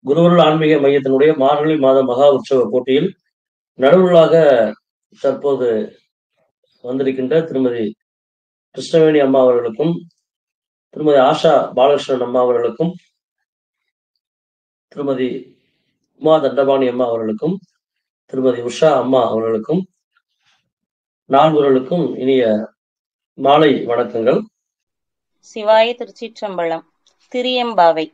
குருவருள் ஆன்மீக மையத்தினுடைய மார்கழி மாத மகா உற்சவ போட்டியில் நடுவர்களாக தற்போது வந்திருக்கின்ற திருமதி கிருஷ்ணவேணி அம்மா அவர்களுக்கும், திருமதி ஆஷா பாலகிருஷ்ணன் அம்மா அவர்களுக்கும், திருமதி உமா தண்டபாணி அம்மா அவர்களுக்கும், திருமதி உஷா அம்மா அவர்களுக்கும் நால்வர்களுக்கும் இனிய மாலை வணக்கங்கள். சிவாய திருச்சிற்றம்பலம். திரியம்பாவை.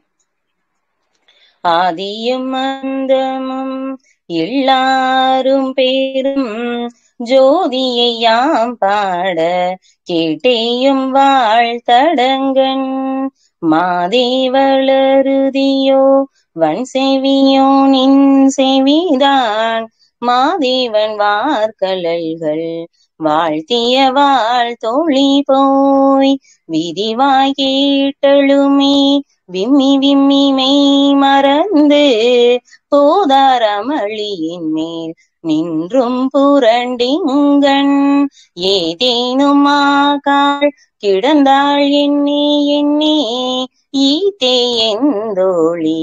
ஆதியும் அந்தமும் எல்லாரும் பேரும் ஜோதியை யாம் பாட கேட்டேயும் வாழ்த்தடங்கன் மாதேவளருதியோ வன் செவியோ நின் செவிதான் மாதேவன் வார்கழல்கள் வாழ்த்திய வாழ் தோழி போய் விதிவாய் கேட்டழுமே விம்மி விம்மி மெய் மறந்து போதாரமளியின் மேல் நின்றும் புரண்டிங்கன் ஏதேனும் ஆகாள் கிடந்தாள் என்னே என்னே ஈத்தே எந்தோழி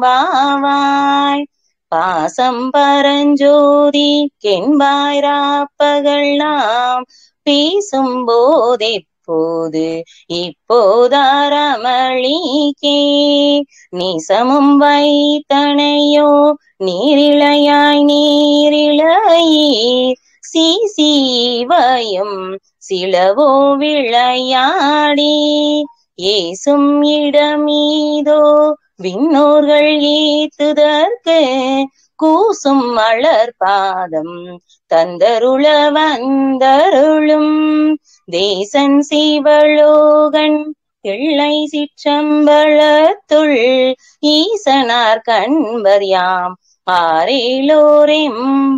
பரிசேலோரெம்பாவாய் பாசம் பரஞ்சோதி கென்பாய்ராப்பகள் நாம் பேசும் போதெப்போது இப்போதாரமளிக்கே நிசமும் வைத்தனையோ நீரிழையாய் நீரிழையீர் சீசீவையும் சிலவோ விளையாடி ஏசும் இடமீதோ விண்ணோர்கள் ஏத்துதற்கு கூசும் மலர் பாதம் தந்தருள வந்தருளும் தேசன் சிவலோகன் கிள்ளை சிற்றம்பலத்துள் ஈசனார் கண்பர் யாம்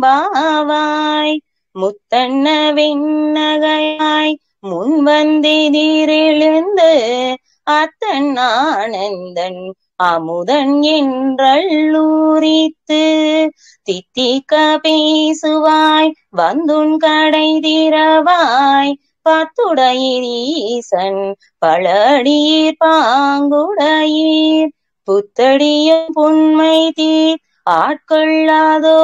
ஆரேலோரெம்பாவாய் முத்தன்ன வெண்ணகையாய் முன் வந்தெதிரெழுந்து அத்தன் ஆனந்தன் அமுதன் என்றூரித்து தித்திக்க பேசுவாய் வந்துன் கடை திறவாய் பத்துடையீர் ஈசன் பழடியீர் பாங்குடையீர் புத்தடியும் புண்மை தீர் ஆட்கொள்ளாதோ.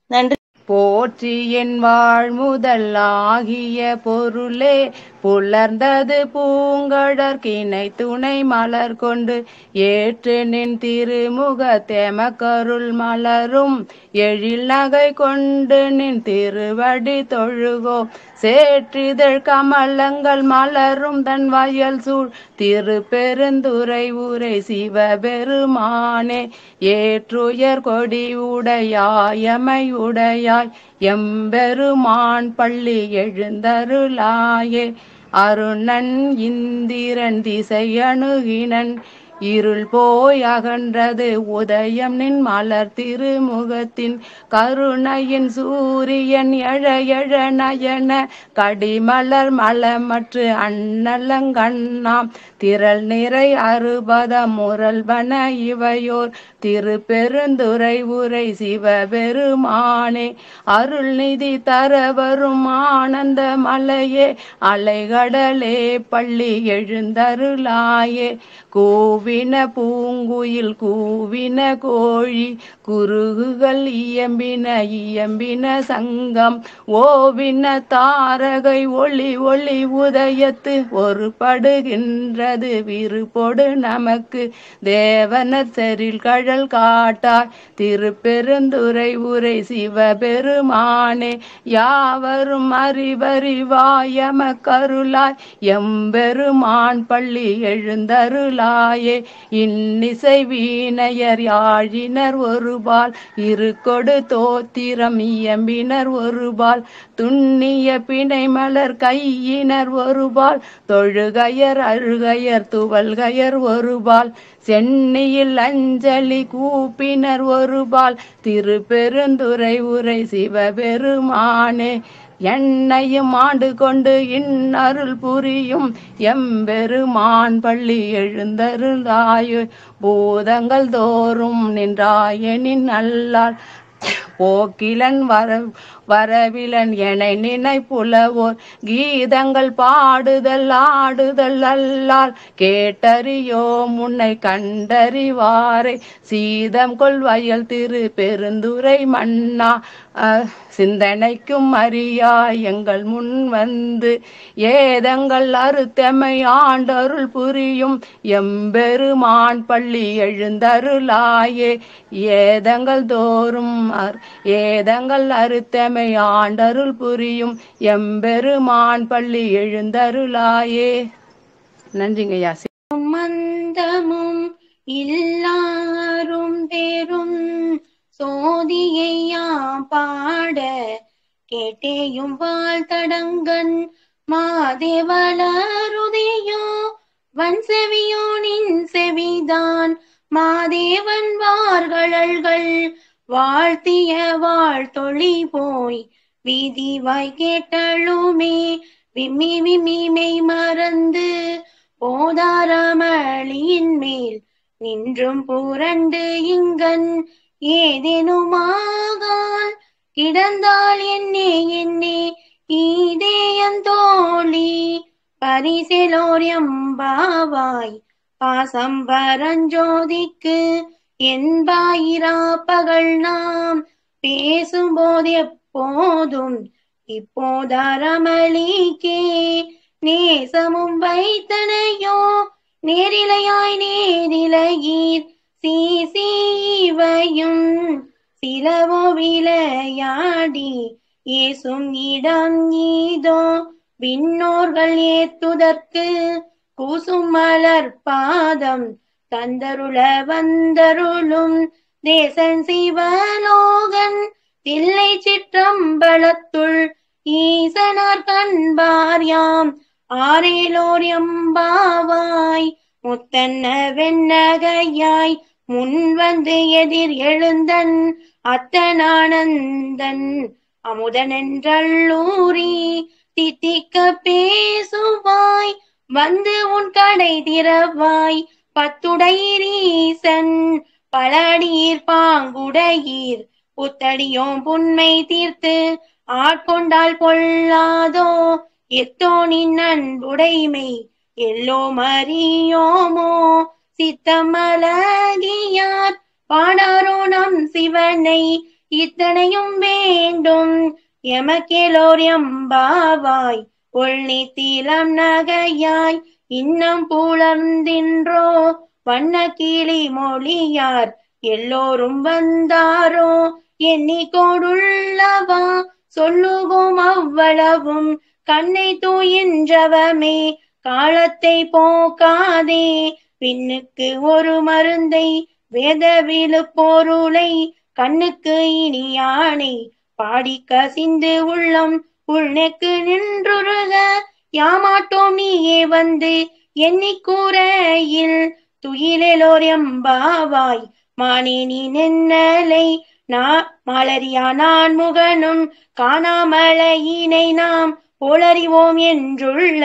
நன்றி. போற்றி என் வாழ்முதல் ஆகிய பொருளே புலர்ந்தது பூங்கழற்கிணை துணை மலர் கொண்டு ஏற்று நின் திருமுக தெமக்கருள் மலரும் எழில் நகை கொண்டு நின் திருவடி தொழுகோ சேற்றிதழ் கமலங்கள் மலரும் தன் வயல் சூழ் திருப்பெருந்துறை உரை சிவபெருமானே ஏற்றுயர் கொடி உடையாயமை உடையாய் எம்பெருமான் பள்ளி எழுந்தருளாயே அருணன் இந்திரன் திசை அணுகினன் இருள் போய் அகன்றது உதயம் நின் மலர் திருமுகத்தின் கருணையின் சூரியன் எழ எழ நயன கடிமலர் மலமற்று அண்ணலங்கண்ணாம் திரள் நிறை அறுபத முரல்வன இவையோர் திருப்பெருந்துறை உரை சிவபெருமானே அருள்நிதி தரவரும் ஆனந்த மலையே அலைகடலே பள்ளி எழுந்தருளாயே கூவின பூங்குயில் கூவின கோழி குருகுகள் இயம்பின இயம்பின சங்கம் ஓவின தாரகை ஒளி ஒளி உதயத்து ஒரு படுகின்றது விருப்பொடு நமக்கு தேவனர் செரில் கழல் காட்டாய் திருப்பெருந்துறை உரை சிவபெருமானே யாவரும் அறிவறிவாயம கருளாய் எம்பெருமான் பள்ளி எழுந்தருளாயே இன்னிசை வீணையர் யாழினர் ஒருபால் இருக்கொடு தோத்திரம் இயம்பினர் ஒருபால் துண்ணிய பிணை மலர் கையினர் ஒருபால் தொழுகையர் அழுகையர் துவல்கையர் ஒருபால் சென்னியில் அஞ்சலி கூப்பினர் ஒருபால் திருப்பெருந்துறை உரை சிவபெருமானே என்னையும் ஆண்டு கொண்டு இன்னருள் புரியும் எம்பெருமான் பள்ளி எழுந்தருளாயே பூதங்கள் தோறும் நின்றாயனின் நல்லால் போக்கிலன் வரவிலன் என நினைப்புலவோர் கீதங்கள் பாடுதல் ஆடுதல் அல்லால் கேட்டறியோ முன்னை கண்டறிவாரை சீதம் கொள்வயல் திரு பெருந்துரை மன்னா சிந்தனைக்கும் அறியா எங்கள் முன் வந்து ஏதங்கள் அறுத்தமை ஆண்டருள் புரியும் எம்பெருமான் பள்ளி எழுந்தருளாயே ஏதங்கள் தோறும் ஏதங்கள் அறுத்தமை ஆண்டருள் புரியும் எம்பெருமான் பள்ளி எழுந்தருளாயே. நன்றிங்கய்யா. மந்தமும் இல்லாரும் பெரும் சோதியையா பாட கேட்டேயும் வாழ்த்தடங்கன் மாதேவலருதையோ வன் செவியோ நின் செவிதான் மாதேவன் வார்களல்கள் வாழ்த்திய வாழ்த்தொழி போய் வீதிவாய் கேட்டழுமே விம்மி விம்மி மெய் மறந்து போதாரமளியின் மேல் நின்றும் புரண்டு இங்கன் ஏதேனுமாகால் கிடந்தாள் என்னே என்னே ஈதேயந்தோழி பரிசெலோர் எம்பாவாய் பாசம் பரஞ்சோதிக்கு என்பாயிரா பகல் நாம் பேசும்போது எப்போதும் இப்போதரமளிக்கே நேசமும் வைத்தனையோ நேரிலையாய் நேரிலையீர் சீசீவையும் சிலவோ விளையாடி ஏசும் இடம் ஈதோ விண்ணோர்கள் ஏத்துதற்கு கூசும் மலர் பாதம் தந்தருள வந்தருளும் தேசன் சிவலோகன் தில்லை சிற்றம்பலத்துள் ஈசனார் கண்பார் யாம் ஆரேலோர் எம்பாவாய் முத்தன்ன வெண்ணகையாய் முன் வந்து எதிர் எழுந்தன் அத்தனானந்தன் அமுதனென்றல்லூரி தித்திக்க பேசுவாய் வந்து உன் கடை திறவாய் பத்துடையீசன் பலடீர் பாங்குடையீர் புத்தடியோம் புன்மை தீர்த்து ஆட்கொண்டால் பொல்லாதோ எத்தோனின் அன்புடைமை எல்லோ மறியோமோ சித்தமலகியார் பாடாரோ நம் சிவனை இத்தனையும் வேண்டும் எமக்கேலோர் எம்பாவாய் ஒள்ளித்திலம் நகையாய் இன்னம் புலர்ந்தின்றோ வண்ண கிளி மொழியார் எல்லோரும் வந்தாரோ எண்ணிக்கோடுள்ளவா சொல்லுவோம் அவ்வளவும் கண்ணை தூயின்றவமே காலத்தை போக்காதே பின்னுக்கு ஒரு மருந்தை வேதவிழு பொருளை கண்ணுக்கு இனியானை பாடி கசிந்து உள்ளம் உள்நெக்கு நின்றுருக யாமாட்டோம் நீயே வந்து எண்ணிக்கூரையில் துயிலெலோர் எம்பாவாய் மானே நீ நென்னலை மாலரியா நான் முகனும் காணாமலையினை நாம் போலறிவோம் என்றுள்ள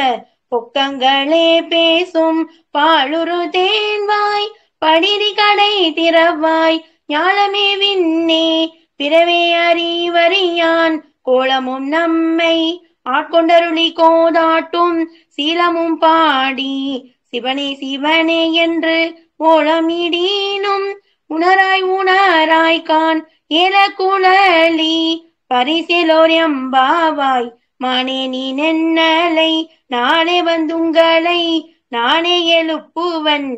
பொக்கங்களே பேசும் பாழுரு தேன்வாய் படிரி கடை திறவாய் ஞாலமே விண்ணே பிறவே அறிவறியான் கோலமும் நம்மை ஆட்கொண்டருளி கோதாட்டும் சீலமும் பாடி சிவனே சிவனே என்று ஓலமிடீனும் உணராய் உணராய்கான் ஏல குழலி பரிசெலோர் எம்பாவாய் மானே நீ நென்னலை நானே வந்துங்களை நானே எழுப்புவன்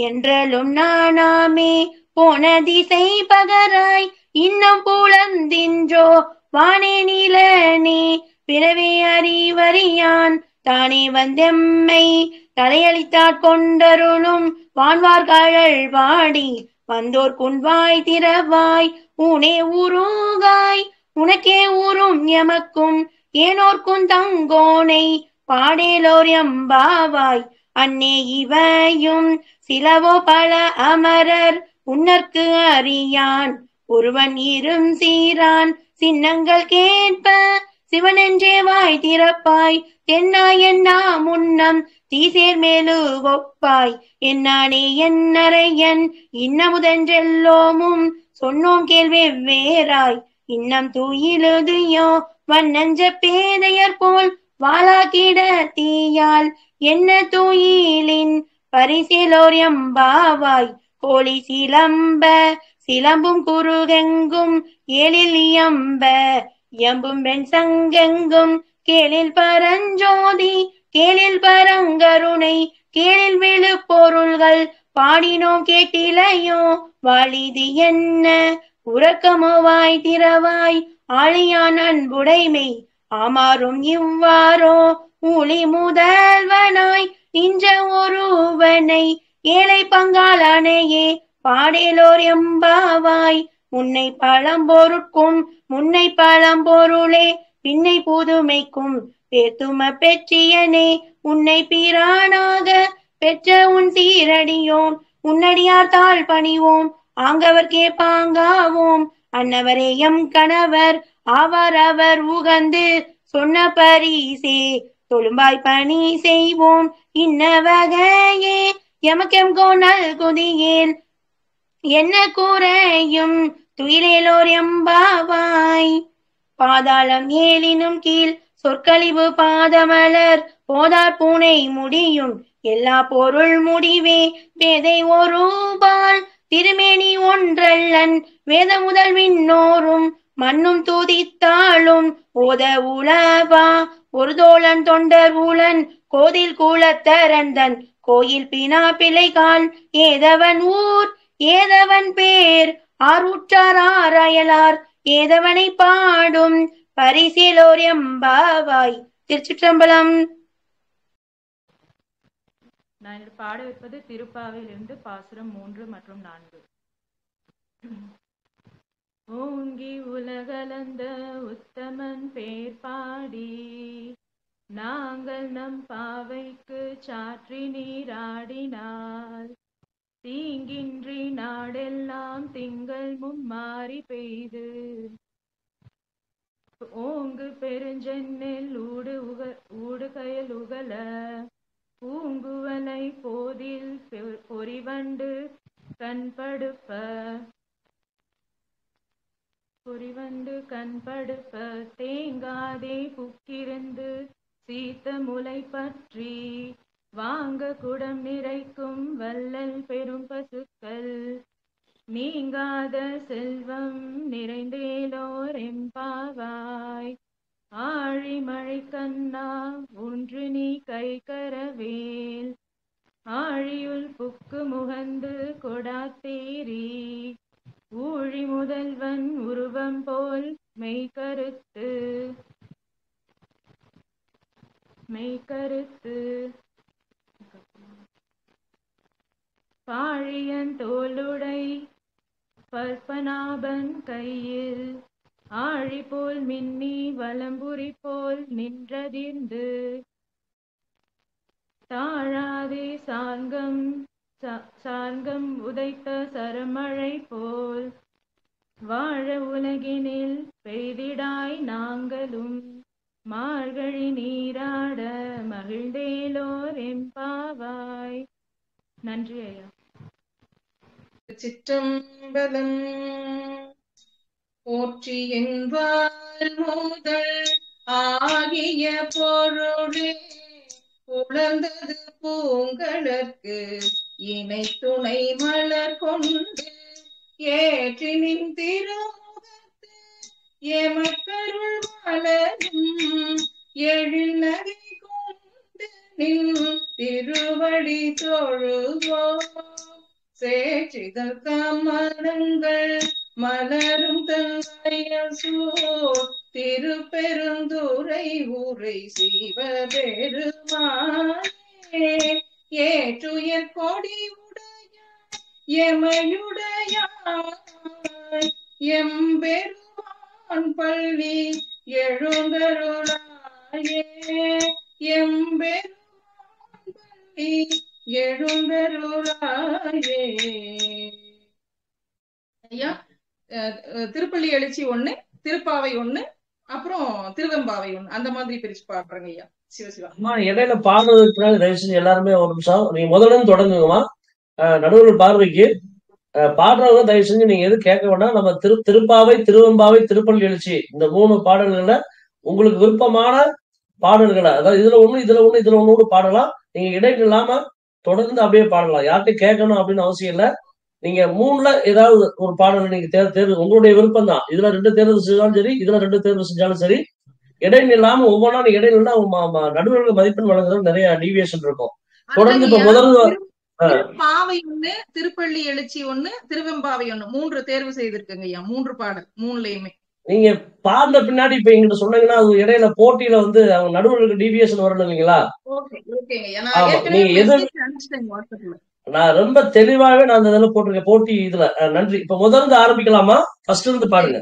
என்றலும் நானாமே போன திசை பகராய் இன்னும் புலந்தின்றோ வானே நீலனே பிறவே அறிவறியான் தானே வந்தெம்மை தலையளித்தாற் கொண்டருளும் வான்வார்கழல் வாடி வந்தோர் குன்வாய் திறவாய் ஊனே ஊருகாய் உனக்கே ஊரும் எமக்கும் ஏனோர்க்கும் தங்கோனை பாடேலோர் எம்பாவாய் அன்னே இவையும் சிலவோ பல அமரர் உன்னற்கு அறியான் ஒருவன் இரும் சீரான் சின்னங்கள் கேட்ப சிவனென்றே வாய் திறப்பாய் தென்னா என்னா முன்னம் தீசேர் மேலு ஒப்பாய் என்னானே என்னறையன் இன்னமுதென்றெல்லோமும் சொன்னோம் கேள்வி வேறாய் இன்னம் தூயிலுதையோ வண்ணஞ்ச பேதையர் போல் வாளாக்கிட தீயால் என்ன தூயிலின் பரிசிலோர் எம்பாவாய் கோழி சிலம்ப சிலம்பும் குருகெங்கும் ஏழில் இயம்ப இயம்பும் வெண் சங்கெங்கும் கேளில் பரஞ்சோதி கேளில் பரங்கருணை கேளில் விழு பொருள்கள் பாடினோம் கேட்டிலையோ வாழிது என்ன உறக்கமுவாய் திறவாய் ஆழியான் அன்புடைமை ஆமாறும் இவ்வாறோ ஊழி முதல்வனாய் நின்ற ஒருவனை ஏழை பங்காளனையே பாடேலோர் எம்பாவாய் முன்னை பழம்பொருட்கும் முன்னை பழம்பொருளே பின்னை புதுமைக்கும் பேர்த்தும பெற்றியனே உன்னை பிரானாக பெற்ற உன் சீரடியோம் உன்னடியார் தாழ் பணிவோம் ஆங்கவர்க்கே பாங்காவோம் அன்னவரே எம் கணவர் ஆவார் அவர் உகந்து சொன்ன பரிசே தொழும்பாய் பணி செய்வோம் இன்னவகையே எமக்கெம் கோணல் குதியேல் என்ன கூறையும் துயிலேலோர் எம்பாவாய் பாதாளம் ஏழினும் கீழ் சொற்கழிவு பாதமலர் போதார் பூனை முடியும் எல்லா பொருள் முடிவே வேதை ஒருபால் திருமேனி ஒன்றல்லன் வேத முதல் விண்ணோரும் மண்ணும் தூதித்தாளும் ஓத உலவா ஒரு தோழன் தொண்டர் ஊழன் கோதில் கூலத்தரந்தன் கோயில் பினா பிள்ளைகால் ஏதவன் ஊர் ஏதவன் பேர் ஆறுற்றார் ஆராயலார் ஏதவனை பாடும் பரிசிலோர் எம்பாவாய். திருச்சிற்றம்பலம். நான் பாடவிருப்பது திருப்பாவையிலிருந்து பாசுரம் 3 மற்றும் 4. ஓங்கி உலகளந்த உத்தமன் பேர் பாடி நாங்கள் நம் பாவைக்கு சாற்றி நீராடினார் தீங்கின்றி நாடெல்லாம் திங்கள் மும்மாறி பெய்து ஓங்கு பெருஞ்சென்னில் ஊடுகயல் உகல பூங்குவலை போதில் பொறிவண்டு கண்படுப்ப தேங்காதே புக்கிருந்து சீத்த முலை பற்றி வாங்க குடம் நிறைக்கும் வள்ளல் பெரும் பசுக்கள் நீங்காத செல்வம் நிறைந்தேலோர் எம்பாவாய் ஆழி மழை கண்ணா ஒன்று நீ கைகரவேல் ஆழியுள் புக்கு முகந்து கொடாத்தேரி ஊழி முதல்வன் உருவம் போல் மெய்கருத்து பாழியன் தோளுடை பற்பனாபன் கையில் ஆழி போல் மின்னி வலம்புரி போல் நின்றதிர்ந்து தாழாதே சார்கம் உதைத்த சரமழை போல் வாழ உலகினில் பெய்திடாய் நாங்களும் மார்கழி நீராட மகிழ்ந்தேலோர் எம்பாவாய். நன்றி ஐயா. சிற்றம்பலம். போற்றி என்பால் முதல் ஆகிய பொருளே உணர்ந்தது பூங்கழற்கு இணை துணை மலர் கொண்டு ஏற்றி நின் திருமுகத்து எமக்கருள் மலரும் எழில் நகை கொண்டு நின் திருவடி தொழுவோம் சேற்றிதழ் கமலங்கள் மலரும் தங்கையசூர் திருப்பெருந்துறை உரை சிவபெருமானே ஏற்றுயர் கொடி உடைய எமையுடையாய் எம்பெருமான் பள்ளி எழுந்தருளாயே எம்பெருமான் பள்ளி எழுந்தருளாயே. ஐயா, திருப்பள்ளி எழுச்சி 1, திருப்பாவை 1, அப்புறம் திருவெம்பாவை 1, அந்த மாதிரி பிரிச்சு பாடுறேங்க ஐயா. சிவசிவா. இடையில பாடுறதுக்கு தயவு செஞ்சு எல்லாருமே ஒரு நிமிஷம் நீங்க முதல்ல தொடங்குங்கம்மா. நடுவர் பார்வைக்கு பாடுறவங்க தயவு செஞ்சு நீங்க எதுவும் கேட்க வேண்டாம். நம்ம திருப்பாவை, திருவெம்பாவை, திருப்பள்ளி எழுச்சி இந்த 3 பாடல்கள்ல உங்களுக்கு விருப்பமான பாடல்களை, அதாவது இதுல ஒண்ணு இதுல ஒண்ணு இதுல ஒண்ணு பாடலாம். நீங்க இடையில இல்லாம தொடர்ந்து அப்படியே பாடலாம். யார்கிட்டையும் கேட்கணும் அப்படின்னு அவசியம் இல்லை. நீங்க 3ல ஏதாவது ஒரு பாடல் நீங்க தேர்வு உங்களுடைய விருப்பம் தான். இதுல 2 தேர்வு செஞ்சாலும் சரி, இதுல 2 தேர்வு செஞ்சாலும் சரி, இடையில இல்லாம ஒவ்வொன்றா நீங்க இடையில நடுவர்கள் மதிப்பெண் வழங்குறது நிறைய டீவியேஷன் இருக்கும். தொடர்ந்து இப்ப முதல் திருப்பாவை ஒண்ணு, திருப்பள்ளி எழுச்சி ஒண்ணு, திருவெம்பாவை ஒண்ணு, 3 தேர்வு செய்திருக்குங்க ஐயா. 3 பாடல் 3லயுமே நீங்க பாடின பின்னாடி இப்ப எங்கிட்ட சொன்னீங்கன்னா அது இடையில போட்டியில வந்து அவங்க நடுவர்களுக்கு டீவியேஷன் வரணும் இல்லைங்களா? நான் ரொம்ப தெளிவாவே நான் அந்த இதில் போட்டிருக்கேன். போட்டி இதுல நன்றி. இப்ப முதல்ல ஆரம்பிக்கலாமா? ஃபர்ஸ்ட் இருந்து பாடுங்க.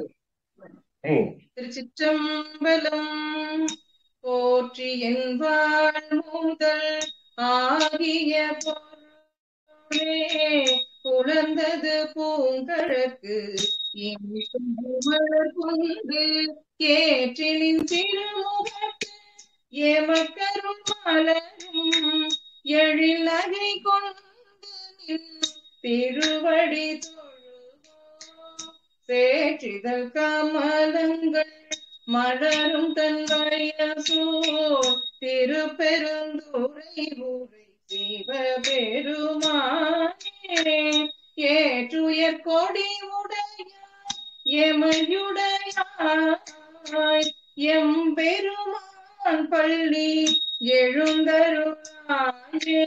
திருச்சிற்றம்பலம். போற்றி என்பாள் முதல் ஆகிய பொருளே புலர்ந்தது பூங்கழற்கு மலர் கொண்டு ஏற்றிலின் திருமுகத்து எமக்கரும் மலரும் எழில் நகை கொண்டு திருவடி தொழுவோம். சேற்றிதழ் கமலங்கள் மலரும் தன் வயசூர் திருப்பெருந்துறை ஊரை சிவபெருமானே ஏற்றுயர் கொடி உடையாய் எமையுடையாய் எம்பெருமான் பள்ளி எழுந்தருளாயே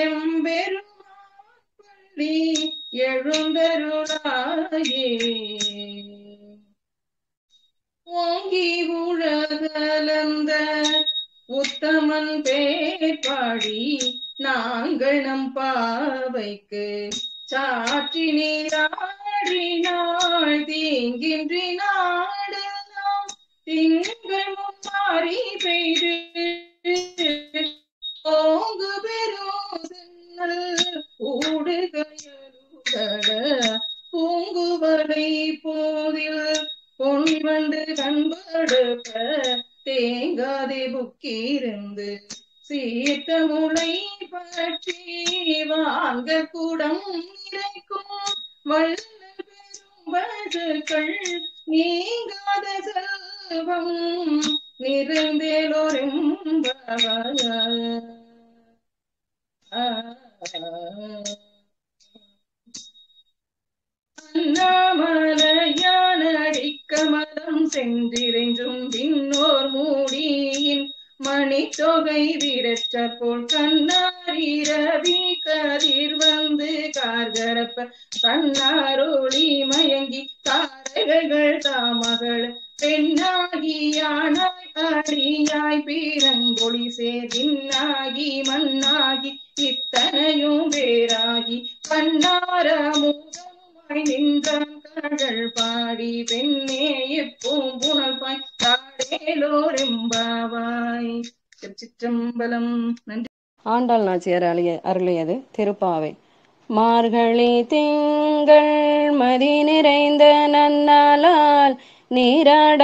எம்பெருமான் பள்ளி எழுந்தருளாயே. ஓங்கி உலகலந்த உத்தமன் பேர் பாடி நாங்கள் நம் பாவைக்கு சாற்றி நீராடினாள் தீங்கின்றி நாடலாம் திங்கள் மும்மாறி பெய்து ஓங்கு பெரும் சென்னல் ஊடுகையலுகட பூங்குவலை போதில் பொன்வண்டு கண்படுப்ப தேங்காதே புக்கிருந்து சீர்த்த முளை பற்றி வாங்க கூடம் நிறைக்கும் வள்ளல் பெரும் வழுக்கள் நீங்காத செல்வம் நிறைந்தேலோரெம்பவர். அண்ணாமலையான அடிக்கமலம் சென்றிரென்றும் பின்னோர் மூடியின் மணித்தொகை விடற்ற போல் கண்ணாரிரவி கதிர் வந்து கார்கரப்ப கண்ணாரோளி மயங்கி தாரகைகள் தாமகள் பெண்ணாகியானாய் அடியாய் பீரங்கொழி சேர்வின்னாகி மண்ணாகி இத்தனையும் வேறாகி கண்ணாரமுகமாய் நின்றான் கடல் பாடி பெண்ணே எப்பூம்புணல் பாய் தாடேலோரெம்பாவாய். திருச்சிற்றம்பலம். நன்றி. ஆண்டாள் நாச்சியார் அருளியது திருப்பாவை. மார்கழி திங்கள் மதி நிறைந்த நன்னாளால் நீராட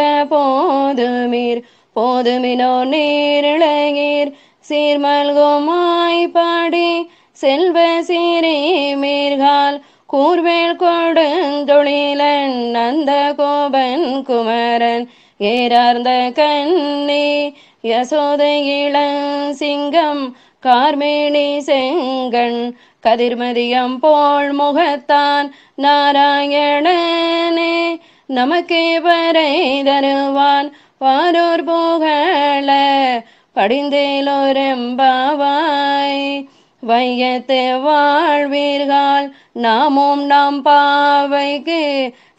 போதுமினோ நீரிழகீர் சீர்மல்குமாய் பாடி செல்வ சீரே மீர்கால் கூர்வேல் கொடுந்தொழிலன் நந்த கோபன் குமரன் ஏறார்ந்த கண்ணி யசோதை இளசிங்கம் கார்மேனி செங்கண் கதிர்மதியம் போல் முகத்தான் நாராயணனே நமக்கே வரை தருவான் பாரோர் புகழ படிந்தேலோரெம்பாவாய். வையத்து வாழ்வீர்கள் நாமும் நாம் பாவைக்கு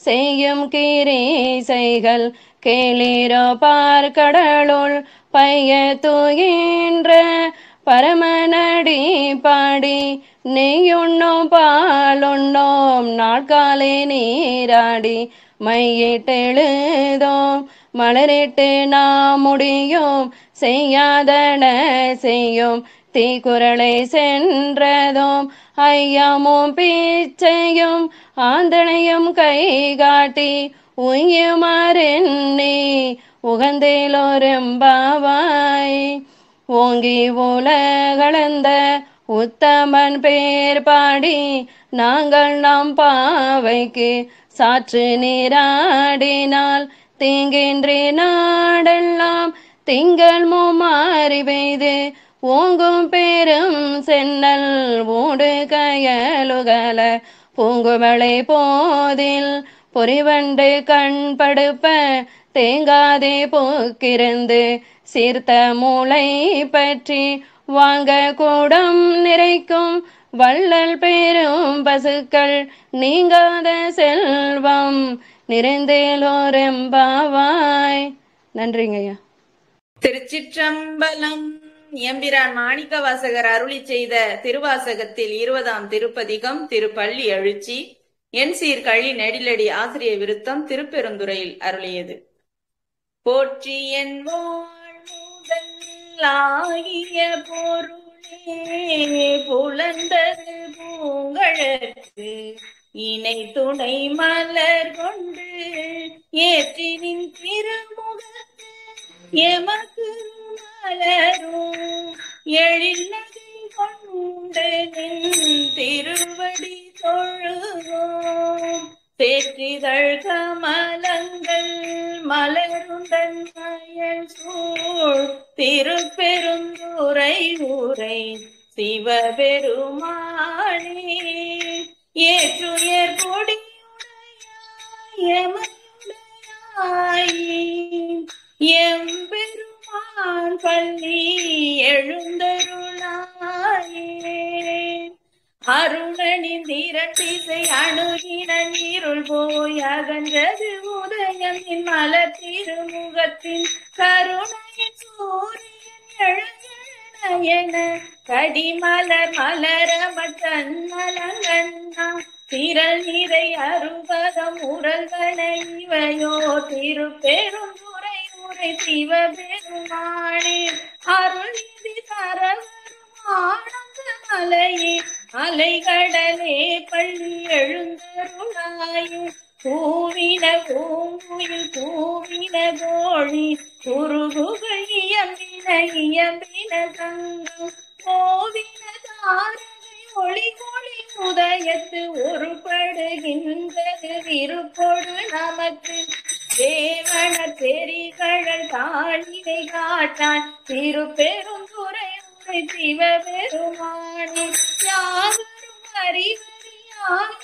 செய்யும் கிரீசைகள் கேளீரோ பார்க்கடலுள் பைய தூகின்ற பரமனடி பாடி நெய்யுண்ணோம் பாலுண்ணோம் நாட்காலே நீராடி மையிட்டெழுதோம் மலரிட்டு நாம் முடியும் செய்யாதன செய்யும் தீக்குறளை சென்றதோம் ஐயமும் பீச்சையும் ஆந்தனையும் கை காட்டி உய்யுமாறெண்ணி உகந்தேலோரெம்பாவாய். ஓங்கி உலகளந்த உத்தமன் பேர் பாடி நாங்கள் நாம் பாவைக்கு சாற்று நீராடினால் தீங்கின்றி நாடெல்லாம் திங்கள் மூமாறி பெய்து ஓங்கும் பெரும் சென்னல் ஊடு கயலுகல பூங்குமலை போதில் பொறிவண்டு கண் படுப்ப தேங்காதே போக்கிருந்து சீர்த்த மூளை பற்றி வாங்க கூடம் நிறைக்கும் வள்ளல் பெரும் பசுக்கள் நீங்காத செல்வம் நிறைந்தேலோரெம்பாவாய். நன்றிங்க ஐயா. திருச்சிற்றம்பலம். எம்பிரான் மாணிக்க வாசகர் அருளி செய்த திருவாசகத்தில் 20ஆம் திருப்பதிகம் திருப்பள்ளி எழுச்சி. என் சீர்கழி நெடிலடி ஆசிரிய விருத்தம் திருப்பெருந்துறையில் அருளியது. போற்றி என் வாழ்முதலாகிய பொருளே புலந்தது பூங்கழற்கு இணை துணை மலர் கொண்டு ஏற்றினின் திருமுகத்து எமக்கு மலரும் எழில்நகை கொண்டு நின் திருவடி தொழுவோம். தேற்றிதழ் கமலங்கள் மலருண்டன் மயல் சூழ் திருப்பெருந்துறை ஊரை சிவபெருமானே. ஏற்றுயர் கொடியுடையாய் எமையுடையாய் எம்பெருமான் பள்ளி எழுந்தருளாயே. அருணனின் திரட்டிசை அணுகின நீருள் போய் அகன்றது உதயம் நின் மலர் திருமுகத்தின் கருணையின் சூரியன் எழுநயன கடிமலர் மலரமற்றன்னலங்கண்ணா திரள் நிறை அறுபதம் உரல்கன இவையோ திருப்பெருந்துறை உரை சிவபெருமானே. அருள் நிதி தரவரும் ஆனந்த மலையே அலைகடலே பள்ளி எழுந்தருளாயே. பூவின பூங்குயில் பூவின கோழி குருகுகள் இயம்பின இயம்பின சங்கம் கோவின தாரகை ஒளி ஒளி உதயத்து ஒருபடுகின்றது விருப்பொடு நமக்கு. தேவன பெரிகழல் தாழினை காட்டான் திருப்பெருந்துறை உரை சிவபெருமானே. யாவரும் அறிவறியாய்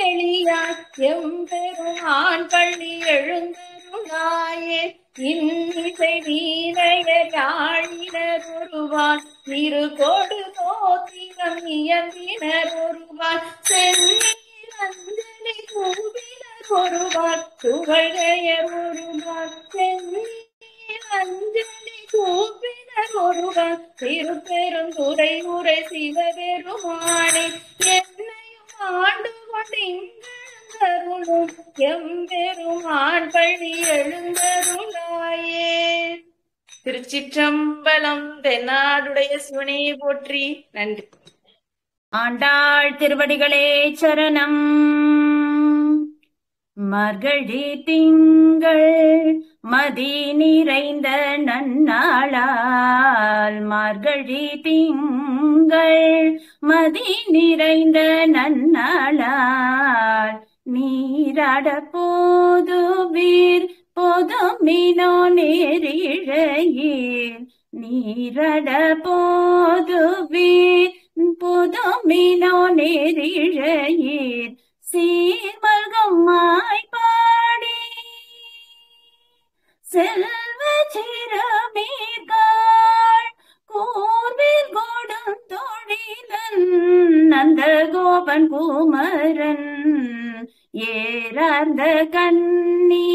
எளியாய் எம்பெருமான் பள்ளி எழுந்தருளாயே. இன்னிசை வீணையர் யாழினர் ஒருவான் திருகொடு கோத்திரம் இயம்பினர் ஒருவான் சென்னையில் அஞ்சலி கூவினர் ஒருவான் துகழ்கையர் ஒருவான் சென்னையில் அஞ்சலி கூவினர் ஒருவான் திருப்பெருந்துறை உரை சிவபெருமானே. என்னையும் ஆண்டு கொண்டிருளும் எம்பெருமான் பள்ளி எழுந்தருளாயே. திருச்சிற்றம்பலம். தென்னாடுடைய சிவனே போற்றி. நன்றி. ஆண்டாள் திருவடிகளே சரணம். மார்கழி திங்கள் மதி நிறைந்த நன்னாளால் மார்கழி திங்கள் மதி நிறைந்த நன்னாளால் நீராட போதுவீர் போதுமினோ நேரிழையீர் நீராட போதுவீர் போதுமினோ நேரிழையீர் சீர்மல்கம் மாய்பாடி செல்வ சிறமீர்கள் கூர்வீர் கோடும் தொழிலன் நந்த கோபன் குமரன் ஏறார்ந்த கண்ணி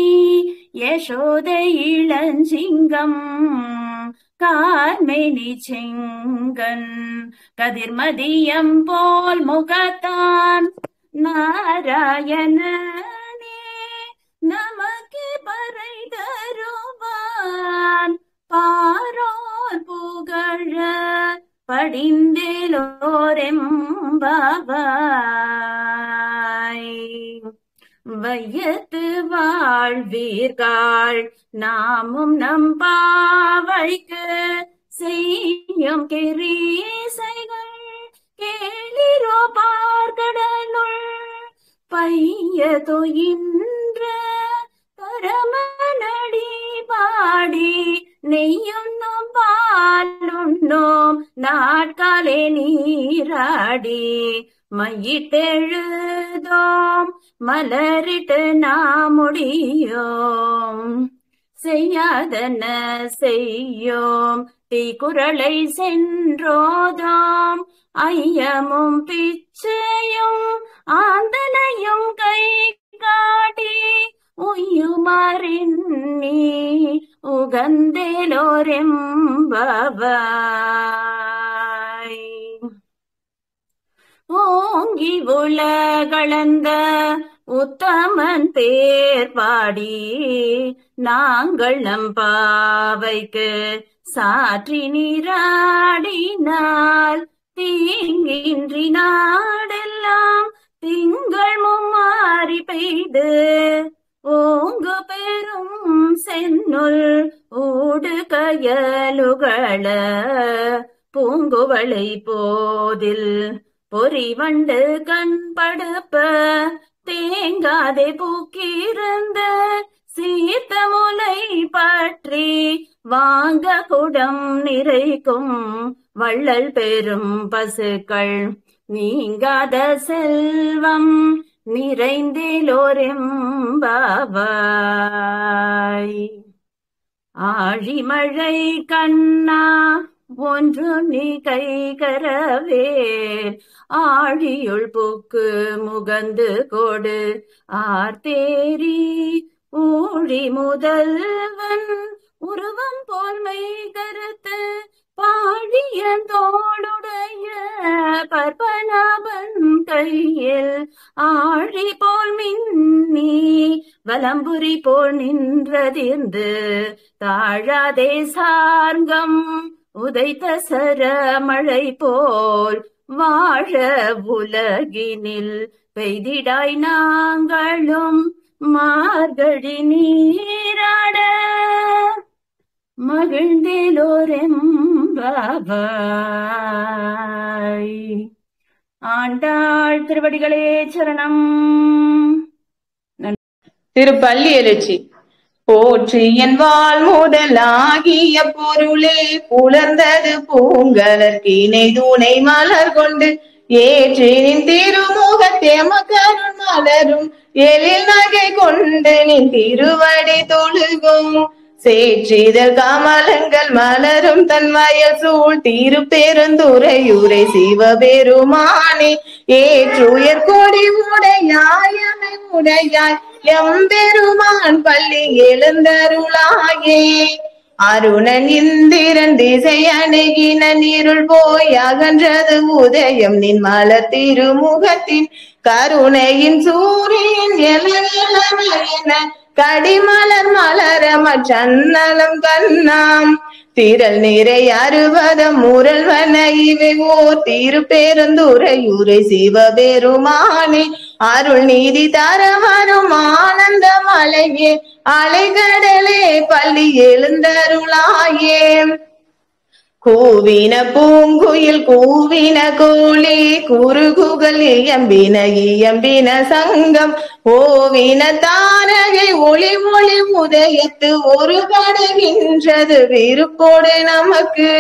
யசோத இளஞ்சிங்கம் கார்மேனி செங்கன் கதிர்மதியம் போல் முகத்தான் நாராயணனே நமக்கு பறை தருவான் பாரோர் புகழ படிந்தேலோரெம்பாவாய். வையத்து வாழ்வீர்கள் நாமும் நம் பாவைக்கு செய்யும் கிரீசைகள் கேளி பைரோ பார்க்கடலுள் பைய தொயின்ற பரமனடி பாடி நெய்யுண்ணும் பாலுண்ணோம் நாட்காலே நீராடி மையிட்டெழுதோம் மலரிட்டு நாம் முடியோம் செய்யாதன செய்யோம் தீக்குறளை சென்றோதோம் ஐயமும் பிச்சையும் ஆந்தனையும் கை காட்டி உய்யுமாறின்னி உகந்தேலோரெம்பவாய் ஓங்கி உலகளந்த உத்தமன் பேர் பாடி நாங்கள் நம் பாவைக்கு சாற்றி நீராடினால் தீங்கின்றி நாடெல்லாம் திங்கள் மும்மாறி பெய்து ஓங்கு பெரும் சென்னுள் ஊடு கயலுகள பூங்குவளை போதில் பொறிவண்டு கண்படுப்ப தேங்காதே பூக்கிருந்த சீத்த முலை பற்றி வாங்க குடம் நிறைக்கும் வள்ளல் பெரும் பசுக்கள் நீங்காத செல்வம் நிறைந்தேலோரெம்பவாய் ஆழிமழை கண்ணா ஒன்று நீ கை கரவேல் ஆழியுள் புக்கு முகந்து கொடு ஆர்த்தேரி ஊழி முதல்வன் உருவம் போல்மை கருத்து பாழியந்தோளுடைய பற்பனாபன் கையில் ஆழி போல் மின்னி வலம்புரி போல் நின்றதிர்ந்து தாழாதே சார்கம் உதைத்த சரமழை போல் வாழ உலகினில் பெய்திடாய் நாங்களும் மார்கழி நீராட மகிழ்ந்தேலோரெம்பவாய். ஆண்டாள் திருவடிகளே சரணம். திருப்பள்ளி எழுச்சி. போற்றி என் வாழ் முதலாகிய பொருளே புலர்ந்தது பூங்கலர்கினை தூணை மலர் கொண்டு ஏற்றினின் திருமுகத்தே மக்கருள் மலரும் எழில் நகை கொண்டு நின் திருவடி தொழுகும் சேற்றிதழ் கமலங்கள் மலரும் தன் வயல் சூழ் திருப்பெருந்துறையுரை சிவபெருமானே ஏற்றுயர் கொடி உடையாயமை உடையாய் எம்பெருமான் பள்ளி எழுந்தருளாயே அருணன் இந்திரன் திசை அணுகின இருள் போய் அகன்றது உதயம் நின் மலர் திருமுகத்தின் கருணையின் சூரியன் என கடிமலர் மலர மற்றன்னலம் கண்ணாம் திரள் நிறை அறுபதம் முரல்வன இவை ஓர் திருப்பெருந்துறையுரை சிவபெருமானே அருள் நீதி தர வரும் ஆனந்த மலையே அலைகடலே பள்ளி எழுந்தருளாயே கூவின பூங்குயில் கூவின கோழி குறுகுகள் இயம்பின சங்கம் ஓவின தாரகை ஒளி ஒளி உதயத்து ஒருபடுகின்றது விருப்போடு நமக்கு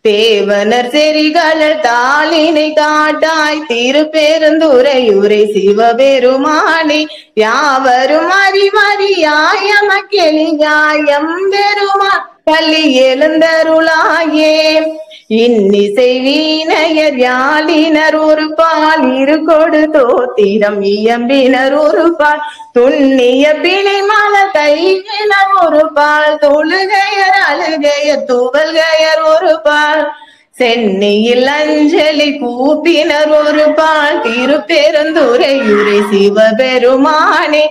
தேவனர் செறிகளர் தாளினை காட்டாய் திருப்பெருந்துறையுரை சிவபெருமானே யாவரும் அறிவறியாய் எமக்கெளியாய் எம்பெருமான் பள்ளி எழுந்தருளாயே இன்னிசை வீணையர் யாழினர் ஒரு பால் இரு கொடு தோத்திரம் இயம்பினர் ஒரு பால் துண்ணிய பிணை மலர் கையினர் ஒரு பால் தொழுகையர் அழுகையர் துவல்கையர் ஒரு பால் சென்னையில் அஞ்சலி கூப்பினர் ஒரு பால் திருப்பெருந்துறையுரை சிவபெருமானே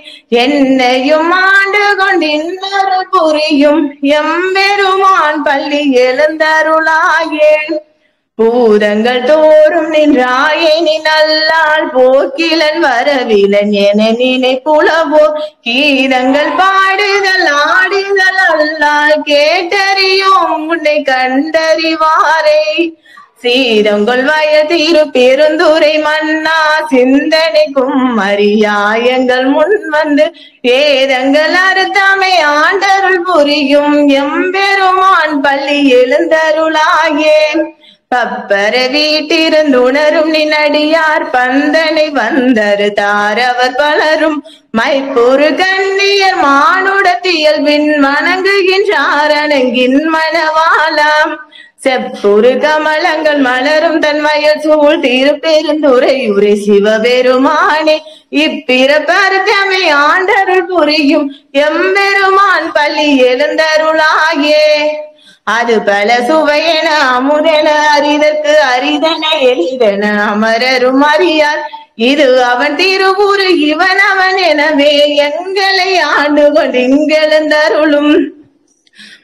என்னையும் ஆண்டு கொண்டின்னரு புரியும் எம்பெருமான் பள்ளி எழுந்தருளாயே பூதங்கள் தோறும் நின்றாயே நீ நல்லாள் போக்கிலன் வரவிலன் என நினைப்புலவோ கீதங்கள் பாடுதல் ஆடிதல் அல்லால் கேட்டறியோம் உன்னை கண்டறிவாரே சீரங்கொள் வயல் திரு பெருந்துரை மன்னா சிந்தனைக்கும் அறியாயங்கள் முன் வந்து வேதங்கள் அறுத்தாமை ஆண்டருள் புரியும் எம்பெருமான் பள்ளி எழுந்தருளாயே பப்பர வீட்டிருந்துணரும் நினடியார் பந்தனை வந்தரு தாரவர் பலரும் மைப்பொரு கண்ணியர் மானுடத்தியல்பின் வணங்குகின்றார் அணங்கின் மனவாலாம் செப்புரு கமலங்கள் மலரும் தன் வயல் சூழ் திருப்பெருந்துரை உரை சிவபெருமானே இப்பிறப்பருத்தமை ஆண்டருள் புரியும் எம்பெருமான் பள்ளி எழுந்தருளாயே அது பல சுவையென அமுதென அரிதற்கு அரிதன எளிதென அமரரும் அறியார் இது அவன் திருவுரு இவன் அவன் எனவே எங்களை ஆண்டு கொண்டு இங்கெழுந்தருளும்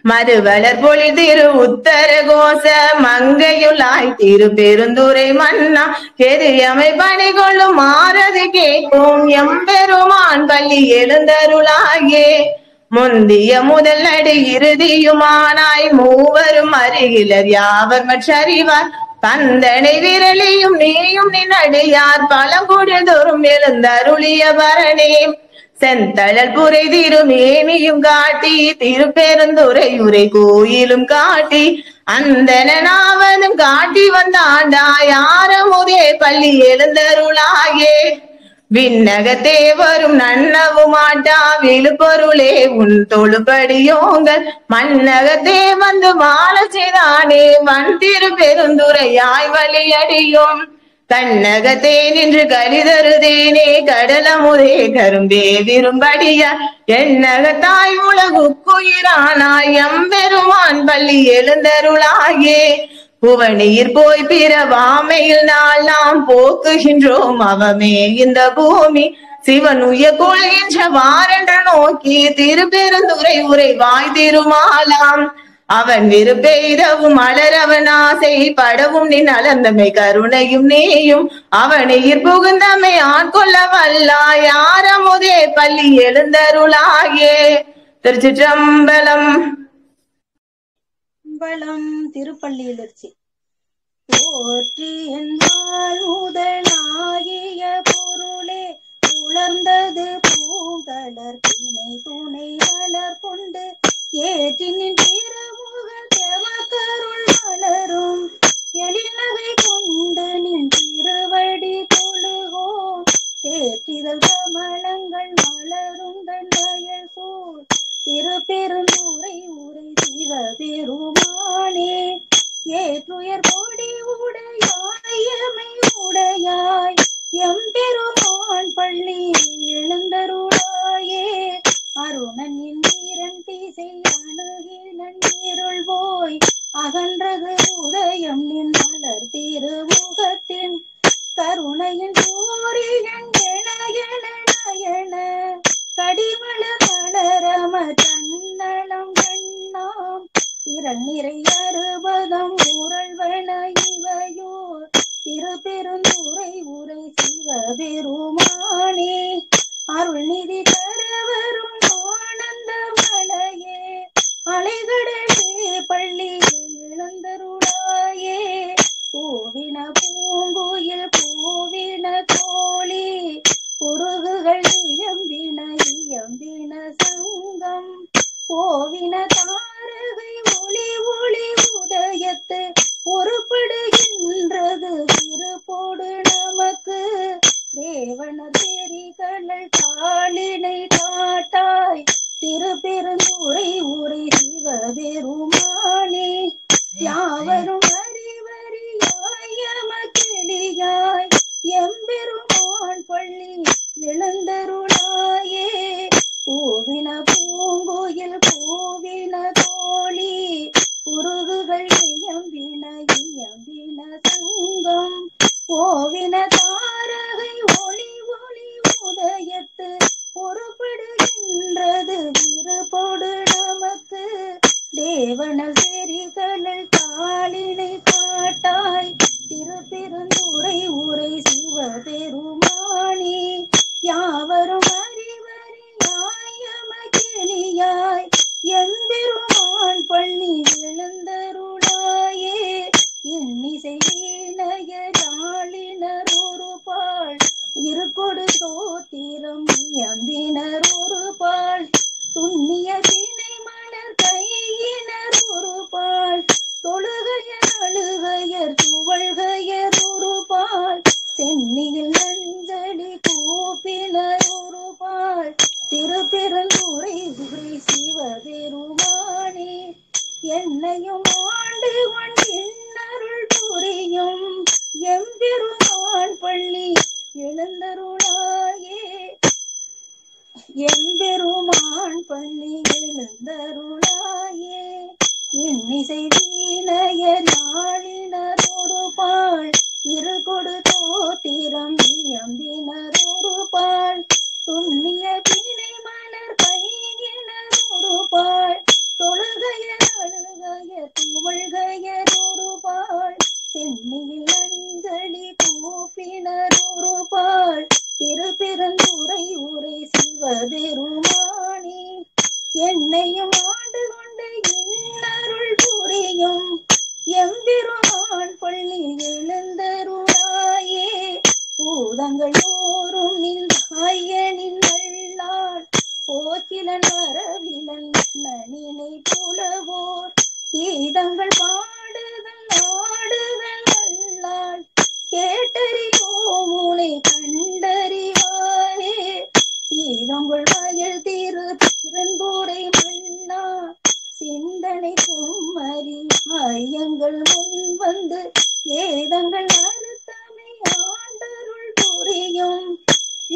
மறுவலர் பொழி திரு உத்தர கோச மங்கையுளாய் திரு பெருந்துரை மன்னா கெரியமை பணி கொள்ளும் மாறது கேட்கும் எம்பெருமான் பள்ளி எழுந்தருளாயே முந்திய முதல் நடு இறுதியுமானாய் மூவரும் அருகிலர் யாவர் மற்றறிவார் பந்தனை விரலியும் நீயும் நின்னடியார் பழங்குடில் தோறும் எழுந்தருளிய பரணே செந்தழல் புரை திருமேனியும் காட்டி திருப்பெருந்துரை உரை கோயிலும் காட்டி அந்தனாவதும் காட்டி வந்தாண்டாய் ஆரமுதே பள்ளி எழுந்தருளாயே விண்ணகத்தே வரும் நன்னவுமாட்டா விழுப்பொருளே உன் தொழுபடியோங்கள் மண்ணகத்தே வந்து மால செய்தானே வன் திரு பெருந்துரையாய் வழியடியோம் கண்ணகத்தே நின்று கலிதருதேனே கடலமுதே கரும்பே விரும்படிய எண்ணகத்தாய் உலகுக்குயிரானாய் எம்பெருமான் பள்ளி எழுந்தருளாயே புவனீர் போய் பிறவாமையில் நாள் நாம் போக்குகின்றோம் அவமே இந்த பூமி சிவன் உய கொள்கின்ற வாரென்ற நோக்கி திருப்பெருந்துரை உரைவாய் திருமாலாம் அவன் விருப்பெய்தவும் மலரவன் ஆசை படவும் நின் அலந்தமை கருணையும் நீயும் அவனையிற் புகுந்தமை ஆட்கொள்ள வல்லாய் ஆரமுதே பள்ளி எழுந்தருளாயே திருச்சிற்றம்பலம். திருப்பள்ளி எழுச்சி போற்றி என்றால் முதலாகிய பொருளே உலர்ந்தது பூங்கலர் திணை துணை மலர் கொண்டு ஏற்றினின் திருமுகல் செவக்கருள் மலரும் எழில்நகை கொண்டு நின் திருவடி தொழுகோம் சேற்றிதழ் கமலங்கள் மலரும் தன் வயல் சூழ் திருப்பெருந்துரை உரை சிவபெருமானே ஏற்றுயர் கொடி உடையாயமை உடையாய் எம்பெருமான் பள்ளி எழுந்தருளாயே அருணன் இந்திரன் திசை அணுகினன் இருள் போய் அகன்றது உதயம் நின் மலர் திருமுகத்தின் கருணையின் சூரியன் என நயன கடிமலர் மலரம தன்னளம் கண்ணாம் திரள் நிறை அறுபதம் உரள்வன இவையோர் திருப்பெருந்துரை உரை சிவபெருமானே அருள்நிதி தரவரும் ஆனந்த மலையே அலைகடலே பள்ளி எழுந்தருளாயே பூவின பூங்குயில் பூவின தோழி குருகுகள் இயம்பின இயம்பின சங்கம் கோவின தாரகை ஒளி ஒளி உதயத்து ஒருபடுகின்றது திருப்போடு நமக்கு தேவன தெரிகள் தாளினை காட்டாய் திருப்பெருந்துரை உரை சிவபெருமானே யாவரும் அறிவறியாயமக்கிளியாய் எம்பெருமான் பள்ளி எழுந்தருளாயே பூவின பூங்குயில் பூவின தோழி குருகுகள் இயம்பின இயம்பின சங்கம் கோவின தாரகை ஒளி ஒளி உதயத்து ஒருபடுகின்றது திருப்போடு நமக்கு தேவனல் செறிகளில் தாளினை காட்டாய் திருப்பெருந்துரை உரை சிவபெருமானே எம்பெருமான் பள்ளி எழுந்தருளாயே. இன்னிசை வீணையர் யாழினர் ஒரு பாள் இரு கொடு தோத்திரம் இயம்பினர் ஒரு பாள் துண்ணிய வீணை மலர் கையினர் ஒரு பாள் தொழுகையர் அழுகையர் துவழ்கையர் ஒரு பாள் சென்னியில் அஞ்சலி கூப்பினர் ஒரு பாள் திருப்பெருந்துறை உரை சிவபெருமானே. என்னையும் ஆண்டு கொண்டு இன்னருள் புரியும் எம்பெருமான் பள்ளி எழுந்தருளாயே. பூதங்கள் தோறும் நின்றாயனின் நல்லாள் போக்கிலன் வரவிலன் நனினை புலவோர் கீதங்கள் பாடுதல் நாடுதல் நல்லாள் கேட்டறியோம் உனை கண்டறிவாரே. சீதங்கள் வயல் திரு பெருந்துரை மன்னா சிந்தனை கும்மரி ஐயங்கள் முன் வந்து ஏதங்கள் அறுத்தமை ஆண்டருள் புரியும்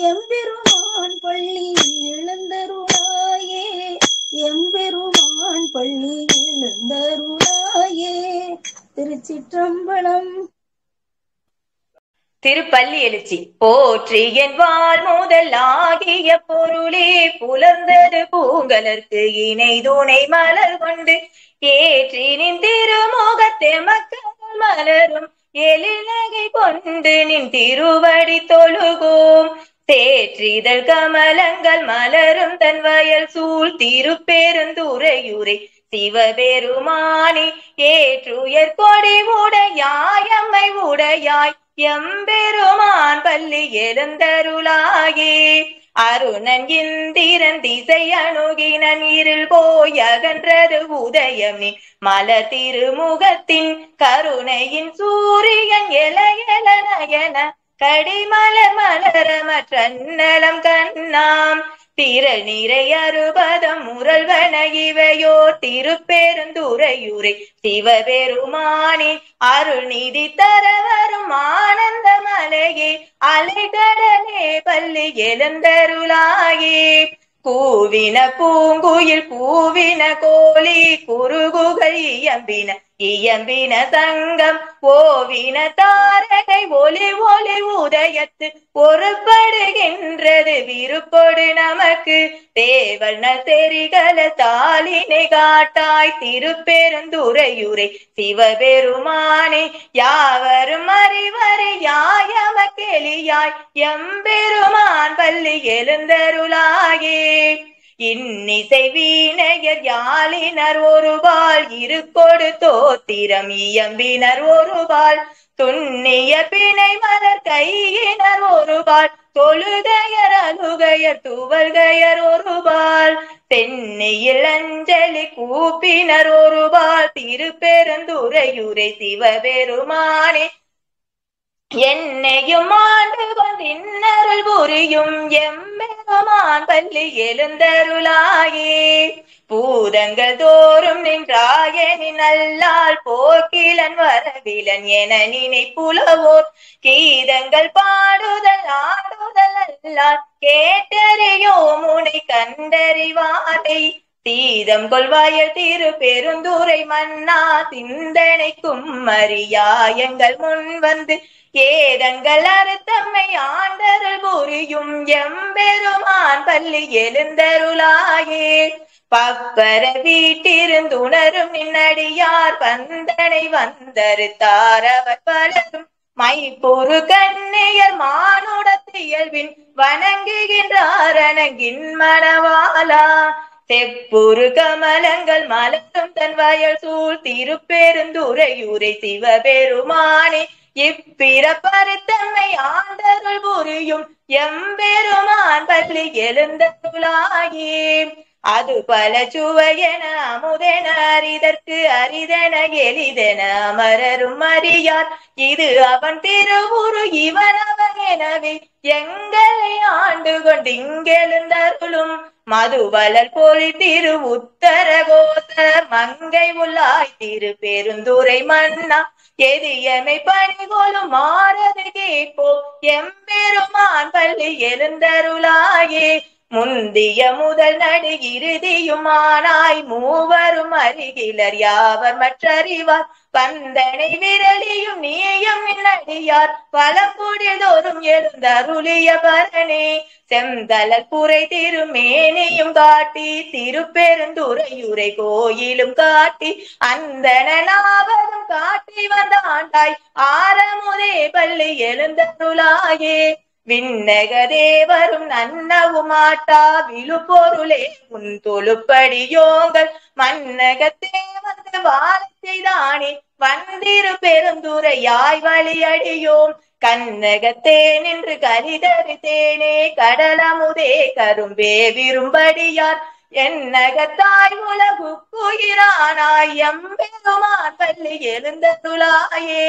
எம்பெருமான் பள்ளி எழுந்தருளாயே. எம்பெருமான் பள்ளி எழுந்தருளாயே. திருச்சிற்றம்பலம். திருப்பள்ளி எழுச்சி. போற்றி என் வாழ் முதல் ஆகிய பொருளே புலர்ந்தது பூங்கலர்க்கு இணை துணை மலர் கொண்டு ஏற்றி நின் திருமுகத்தே மக்கள் மலரும் எழிலகை கொண்டு நின் திருவடி தொழுகோம். தேற்றிதழ் கமலங்கள் மலரும் தன் வயல் சூழ் திருப்பெருந்துறையுரை சிவபெருமானி ஏற்றுயர் கொடி உடையாய் அம்மை உடையாய் எம்பெருமான் பள்ளி எழுந்தருளாயே. அருணன் இந்திரன் திசை அணுகினன் இருள் போய் அகன்றது உதயம் நீ மலர் திருமுகத்தின் கருணையின் சூரியன் எல எல நயன கடிமலர் மலரமற்றன்னலம் கண்ணாம் திரள் நிறை அறுபதம் முரல்வன இவையோ திருப்பெருந்துறையுரை சிவபெருமானி அருள் நிதி தரவரும் ஆனந்த மலையே அலைகடலே பள்ளி எழுந்தருளாயே. கூவின பூங்குயில் கூவின கோழி குறுகுகள் இயம்பின சங்கம் ஓவின தாரகை ஒளி ஒளி உதயத்து ஒருபடுகின்றது விருப்பொடு நமக்கு தேவன தெரிகல தாளினை காட்டாய் திருப்பெருந்துறையுரை சிவபெருமானே. யாவரும் அறிவரை யாயமக்கெளியாய் எம்பெருமான் பள்ளி எழுந்தருளாயே. இன்னிசை வீணையர் யாழினர் ஒருபால் இரு கொடு தோத்திரம் இயம்பினர் ஒருபால் துண்ணிய பிணை மலர் கையினர் ஒருபால் தொழுகையர் அழுகையர் துவல்கையர் ஒருபால் தென்னையில் அஞ்சலி கூப்பினர் ஒருபால் திருப்பெருந்துறையுரை சிவபெருமானே. என்னையும் ஆண்டு கொண்டின்னருள் புரியும் எம்பெருமான் பள்ளி எழுந்தருளாயே. பூதங்கள் தோறும் நின்றாயனின் நல்லாள் போக்கிலன் வரவிலன் என நினை புலவோர் கீதங்கள் பாடுதல் ஆடுதல் அல்லால் கேட்டறியோ முனை கண்டறிவாரை. தீதம் கொள்வாயல் திரு பெருந்துரை மன்னா சிந்தனைக்கும் மரியாயங்கள் முன் வந்து ஏதங்கள் அறுத்தம்மை ஆண்டருள் புரியும் எம்பெருமான் பள்ளி எழுந்தருளாயே. பப்பர வீட்டிருந்துணரும் நின்னடியார் பந்தனை வந்தறுத்தார் அவர் பலரும் மைப்பொரு கண்ணியர் மானுடத்து இயல்பின் வணங்குகின்றார் அணங்கின் மணவாளா. செப்புரு கமலங்கள் மலரும் தன் வயல் சூழ் திருப்பெருந்துறையுரை சிவபெருமானே. இப்பிறப்பறுத்தம்மை ஆண்டருள் புரியும் எம்பெருமான் பள்ளி எழுந்தருளாயே. அது பல சுவையென அமுதென அரிதற்கு அரிதென எளிதென அமரரும் அறியார் இது அவன் திருவுரு இவன் அவன் எனவே எங்களை ஆண்டு கொண்டு இங்கெழுந்தருளும் மதுவலல் பொறி திரு உத்தர கோச மங்கை உள்ளாய் திரு பெருந்துரை மன்னா எதியமை பணிகொளும் மாறது கேட்போ எம்பெருமான் பள்ளி எழுந்தருளாயே. முந்திய முதல் நடு இறுதியுமானாய் மூவரும் அருகிலர் யாவர் மற்றறிவார் பந்தனை விரலியும் நீயும் நடியார் பலம்புடிதோறும் எழுந்தருளிய பரணே செந்தலர் புரை திருமேனியும் காட்டி திருப்பெருந்துறையுரை கோயிலும் காட்டி அந்தனாவதும் காட்டி வந்தாண்டாய் ஆரமுதே பள்ளி எழுந்தருளாயே விண்ணக தேவரும் நன்னவுமாட்டா விழுப்பொருளே உன் தொழுப்படியோங்கள் மன்னகத்தே வந்து வாழ செய்தானே வந்திரு பெருந்துரையாய் வழியடியோம் கண்ணகத்தே நின்று கரிதறித்தேனே கடலமுதே கரும்பே விரும்படியார் என்னகத்தாய் உலகுக்குயிரானாய் எம்பெருமான் பள்ளி எழுந்தருளாயே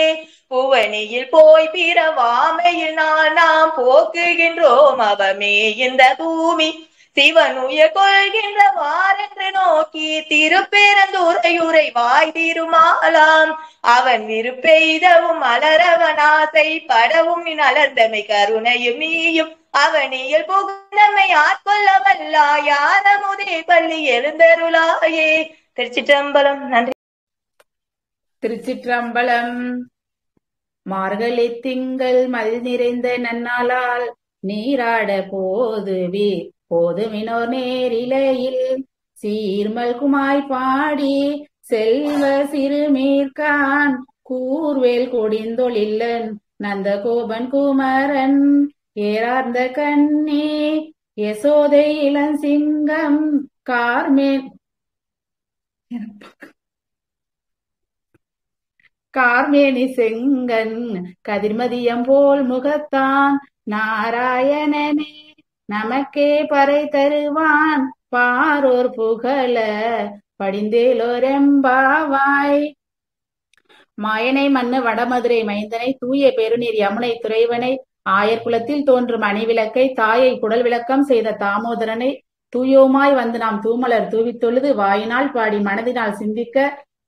புவனியில் போய் பிறவாமையில் நாம் போக்குகின்றோம் அவமே இந்த பூமி சிவனுய கொள்கின்ற வாரென்று நோக்கி திருப்பெருந்துறையுரை வாய் திருமாலாம் அவன் விருப்பெய்தவும் மலரவனாசை படவும் அலர்ந்தமை கருணையும் நீயும் அவனியில் புகழமை ஆட்கொள்ள வல்லா யாரமுதே பள்ளி எழுந்தருளாயே. திருச்சிற்றம்பலம். நன்றி. திருச்சிற்றம்பலம். மார்கழி திங்கள் மல் நிறைந்த நன்னாளால் நீராட போதுவினோர் நேரிலையில் சீர்மல்குமாய் பாடி செல்வ சிறுமீர்கான் கூர்வேல் கொடிந்தொழில்லன் நந்த கோபன் குமரன் ஏறார்ந்த கண்ணே யசோதை இளஞ்சிங்கம் கார்மேனி செங்கன் கதிர்மதியம் போல் முகத்தான் நாராயணனே நமக்கே பறை தருவான் பாரோர் புகழ படிந்தேலோரெம்பாவாய். மாயனை மண்ணு வடமதுரை மைந்தனை தூய பெருநீர் யமுனை துறைவனை ஆயர்குலத்தில் தோன்றும் அணிவிளக்கை தாயை குடல் விளக்கம் செய்த தாமோதரனை தூயோமாய் வந்து நாம் தூமலர் தூவித்தொழுது வாயினால் பாடி மனதினால் சிந்திக்க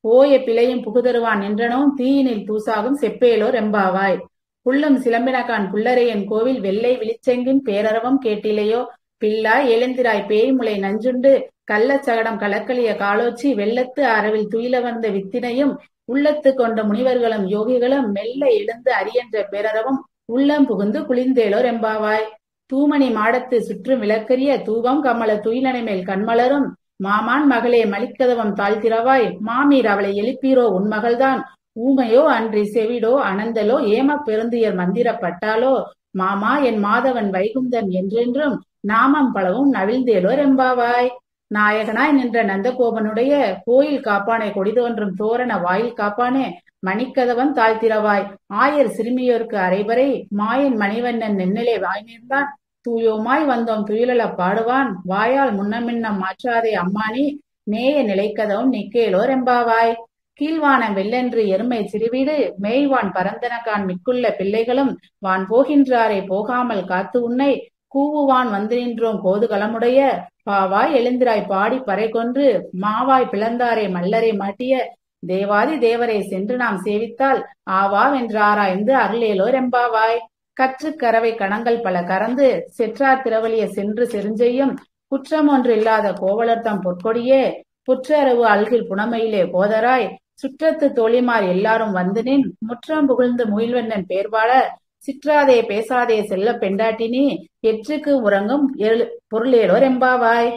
போய பிழையும் புகுதருவான் நின்றனவும் தீயினில் தூசாகும் செப்பேலோர் எம்பாவாய். புல்லும் சிலம்பினகான் புல்லரையன் கோவில் வெள்ளை விழிச்செங்கின் பேரரவம் கேட்டிலையோ பில்லாய் எழுந்திராய் பேய்முளை நஞ்சுண்டு கள்ளச்சகடம் கலக்கலிய காலோச்சி வெள்ளத்து அரவில் துயில வந்த வித்தினையும் உள்ளத்து கொண்ட முனிவர்களும் யோகிகளும் மெல்ல எழுந்து அரியன்ற பேரரவம் உள்ளம் புகுந்து குளிர்ந்தேலோர் எம்பாவாய். தூமணி மாடத்து சுற்றும் விளக்கரிய தூவம் கமல துயிலனை மேல் கண்மலரும் மாமான் மகளே மலிக்கதவம் தாழ்த்திரவாய். மாமீர் அவளை எழுப்பீரோ உன் மகள்தான் ஊமையோ அன்றி செவிடோ அனந்தலோ ஏம பெருந்தியர் மந்திரப்பட்டாலோ மாமா என் மாதவன் வைகுந்தன் என்றென்றும் நாமம் பலவும் நவிழ்ந்தேலோர் எம்பாவாய். நாயகனாய் நின்ற நந்தகோபனுடைய கோயில் காப்பானே கொடிதோன்றும் தோரண வாயில் காப்பானே மணிக்கதவன் தாழ்த்திரவாய். ஆயர் சிறுமியோர்க்கு அரைபறை மாயன் மணிவண்ணன் நெண்ணிலே வாய் நேர்ந்தான் தூயோமாய் வந்தோம் துயிலல பாடுவான் வாயால் முன்னமின்னம் மாற்றாதே அம்மானி நேய நிலைக்கதவும் நிக்கேலோர் எம்பாவாய். கீழ்வானம் வெள்ளென்று எருமை சிறுவீடு மேய்வான் பரந்தனகான் மிக்குள்ள பிள்ளைகளும் வான் போகின்றாரே போகாமல் காத்து உன்னை கூவுவான் வந்து நின்றோம் கோதுகலமுடைய பாவாய் எழுந்திராய் பாடி பறை கொன்று மாவாய் பிளந்தாரே மல்லரை மாட்டிய தேவாதி தேவரை சென்று நாம் சேவித்தால் ஆவாவென்றாராய்ந்து அருளேலோர் எம்பாவாய். கற்று கறவை கணங்கள் பல கறந்து செற்றார் திரவலிய சென்று செருஞ்செய்யும் குற்றம் ஒன்று இல்லாத கோவலர்த்தம் பொற்கொடியே புற்றரவு அல்கில் புனமையிலே போதராய். சுற்றத்து தோழிமார் எல்லாரும் வந்து நின் முற்றம் புகழ்ந்து முயல்வண்ணன் பேர்வாழ சிற்றாதே பேசாதே செல்ல பெண்டாட்டினி எற்றுக்கு உறங்கும் பொருளேலோர் எம்பாவாய்.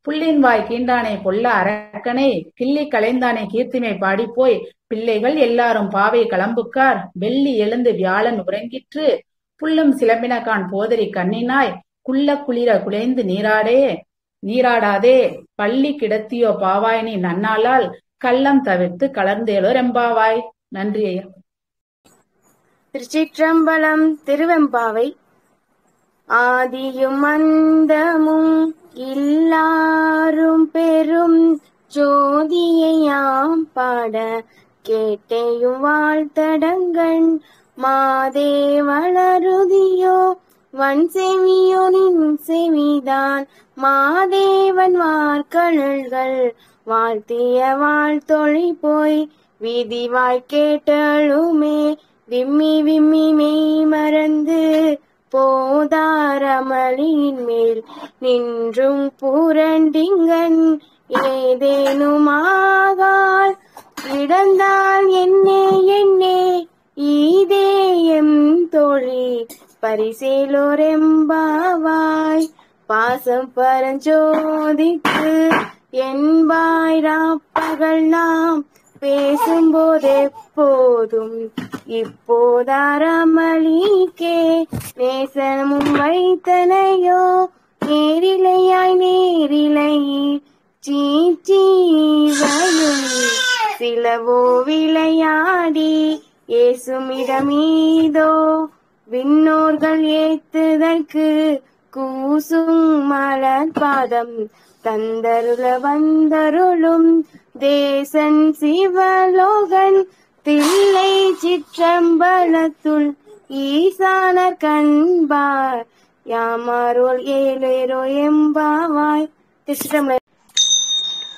புள்ளின் வாய் கீண்டானே பொல்ல அரக்கனை கிள்ளி களைந்தானே கீர்த்திமை பாடிப்போய் பிள்ளைகள் எல்லாரும் பாவை களம்புக்கார் வெள்ளி எழுந்து வியாழன் உறங்கிற்று புல்லும் சிலம்பினகான் போதரி கண்ணினாய் குள்ள குளிர குலைந்து நீராடாதே பள்ளி கிடத்தியோ பாவாயினி நன்னாளால் கள்ளம் தவிர்த்து கலர்ந்தேலோர் எம்பாவாய். நன்றி ஐயா. திருச்சிற்றம்பலம். திருவெம்பாவை. ஆதியும் அந்தமும் எல்லாரும் பெரும் ஜோதியாம் பாட கேட்டையும் வாழ்த்தடங்கண் மாதே வளருதியோ வன் செவியோ நின் செவிதான் மாதேவன் வார்கழல்கள் வாழ்த்திய வாழ்த்தொழி போய் விதிவாய் கேட்டழுமே விம்மி விம்மி மெய் மறந்து இப்போதாரமளியின் மேல் நின்றும் புரண்டிங்கன் ஏதேனுமாகால் கிடந்தால் என்னே என்னே ஈதேயம் தோழி பரிசேலோரெம்பாவாய் பாசம் பரஞ்சோதிக்கு என்பாய் ராப்பகல் நாம் பேசும்போதெப்போதும் இப்போதாரமளிக்கே நேசமும் வைத்தனையோ நேரிலையாய் நேரிலையீர் சீச்சீவையும் சிலவோ விளையாடி ஏசுமிடமீதோ விண்ணோர்கள் ஏத்துதற்கு கூசும் மலர் பாதம் தந்தருள வந்தருளும் தேசன் சிவலோகன் தில்லை சிற்றம்பலத்துள் ஈசானர் கண்பார் யாமாரோல் ஏலேரோ எம்பாவாய்.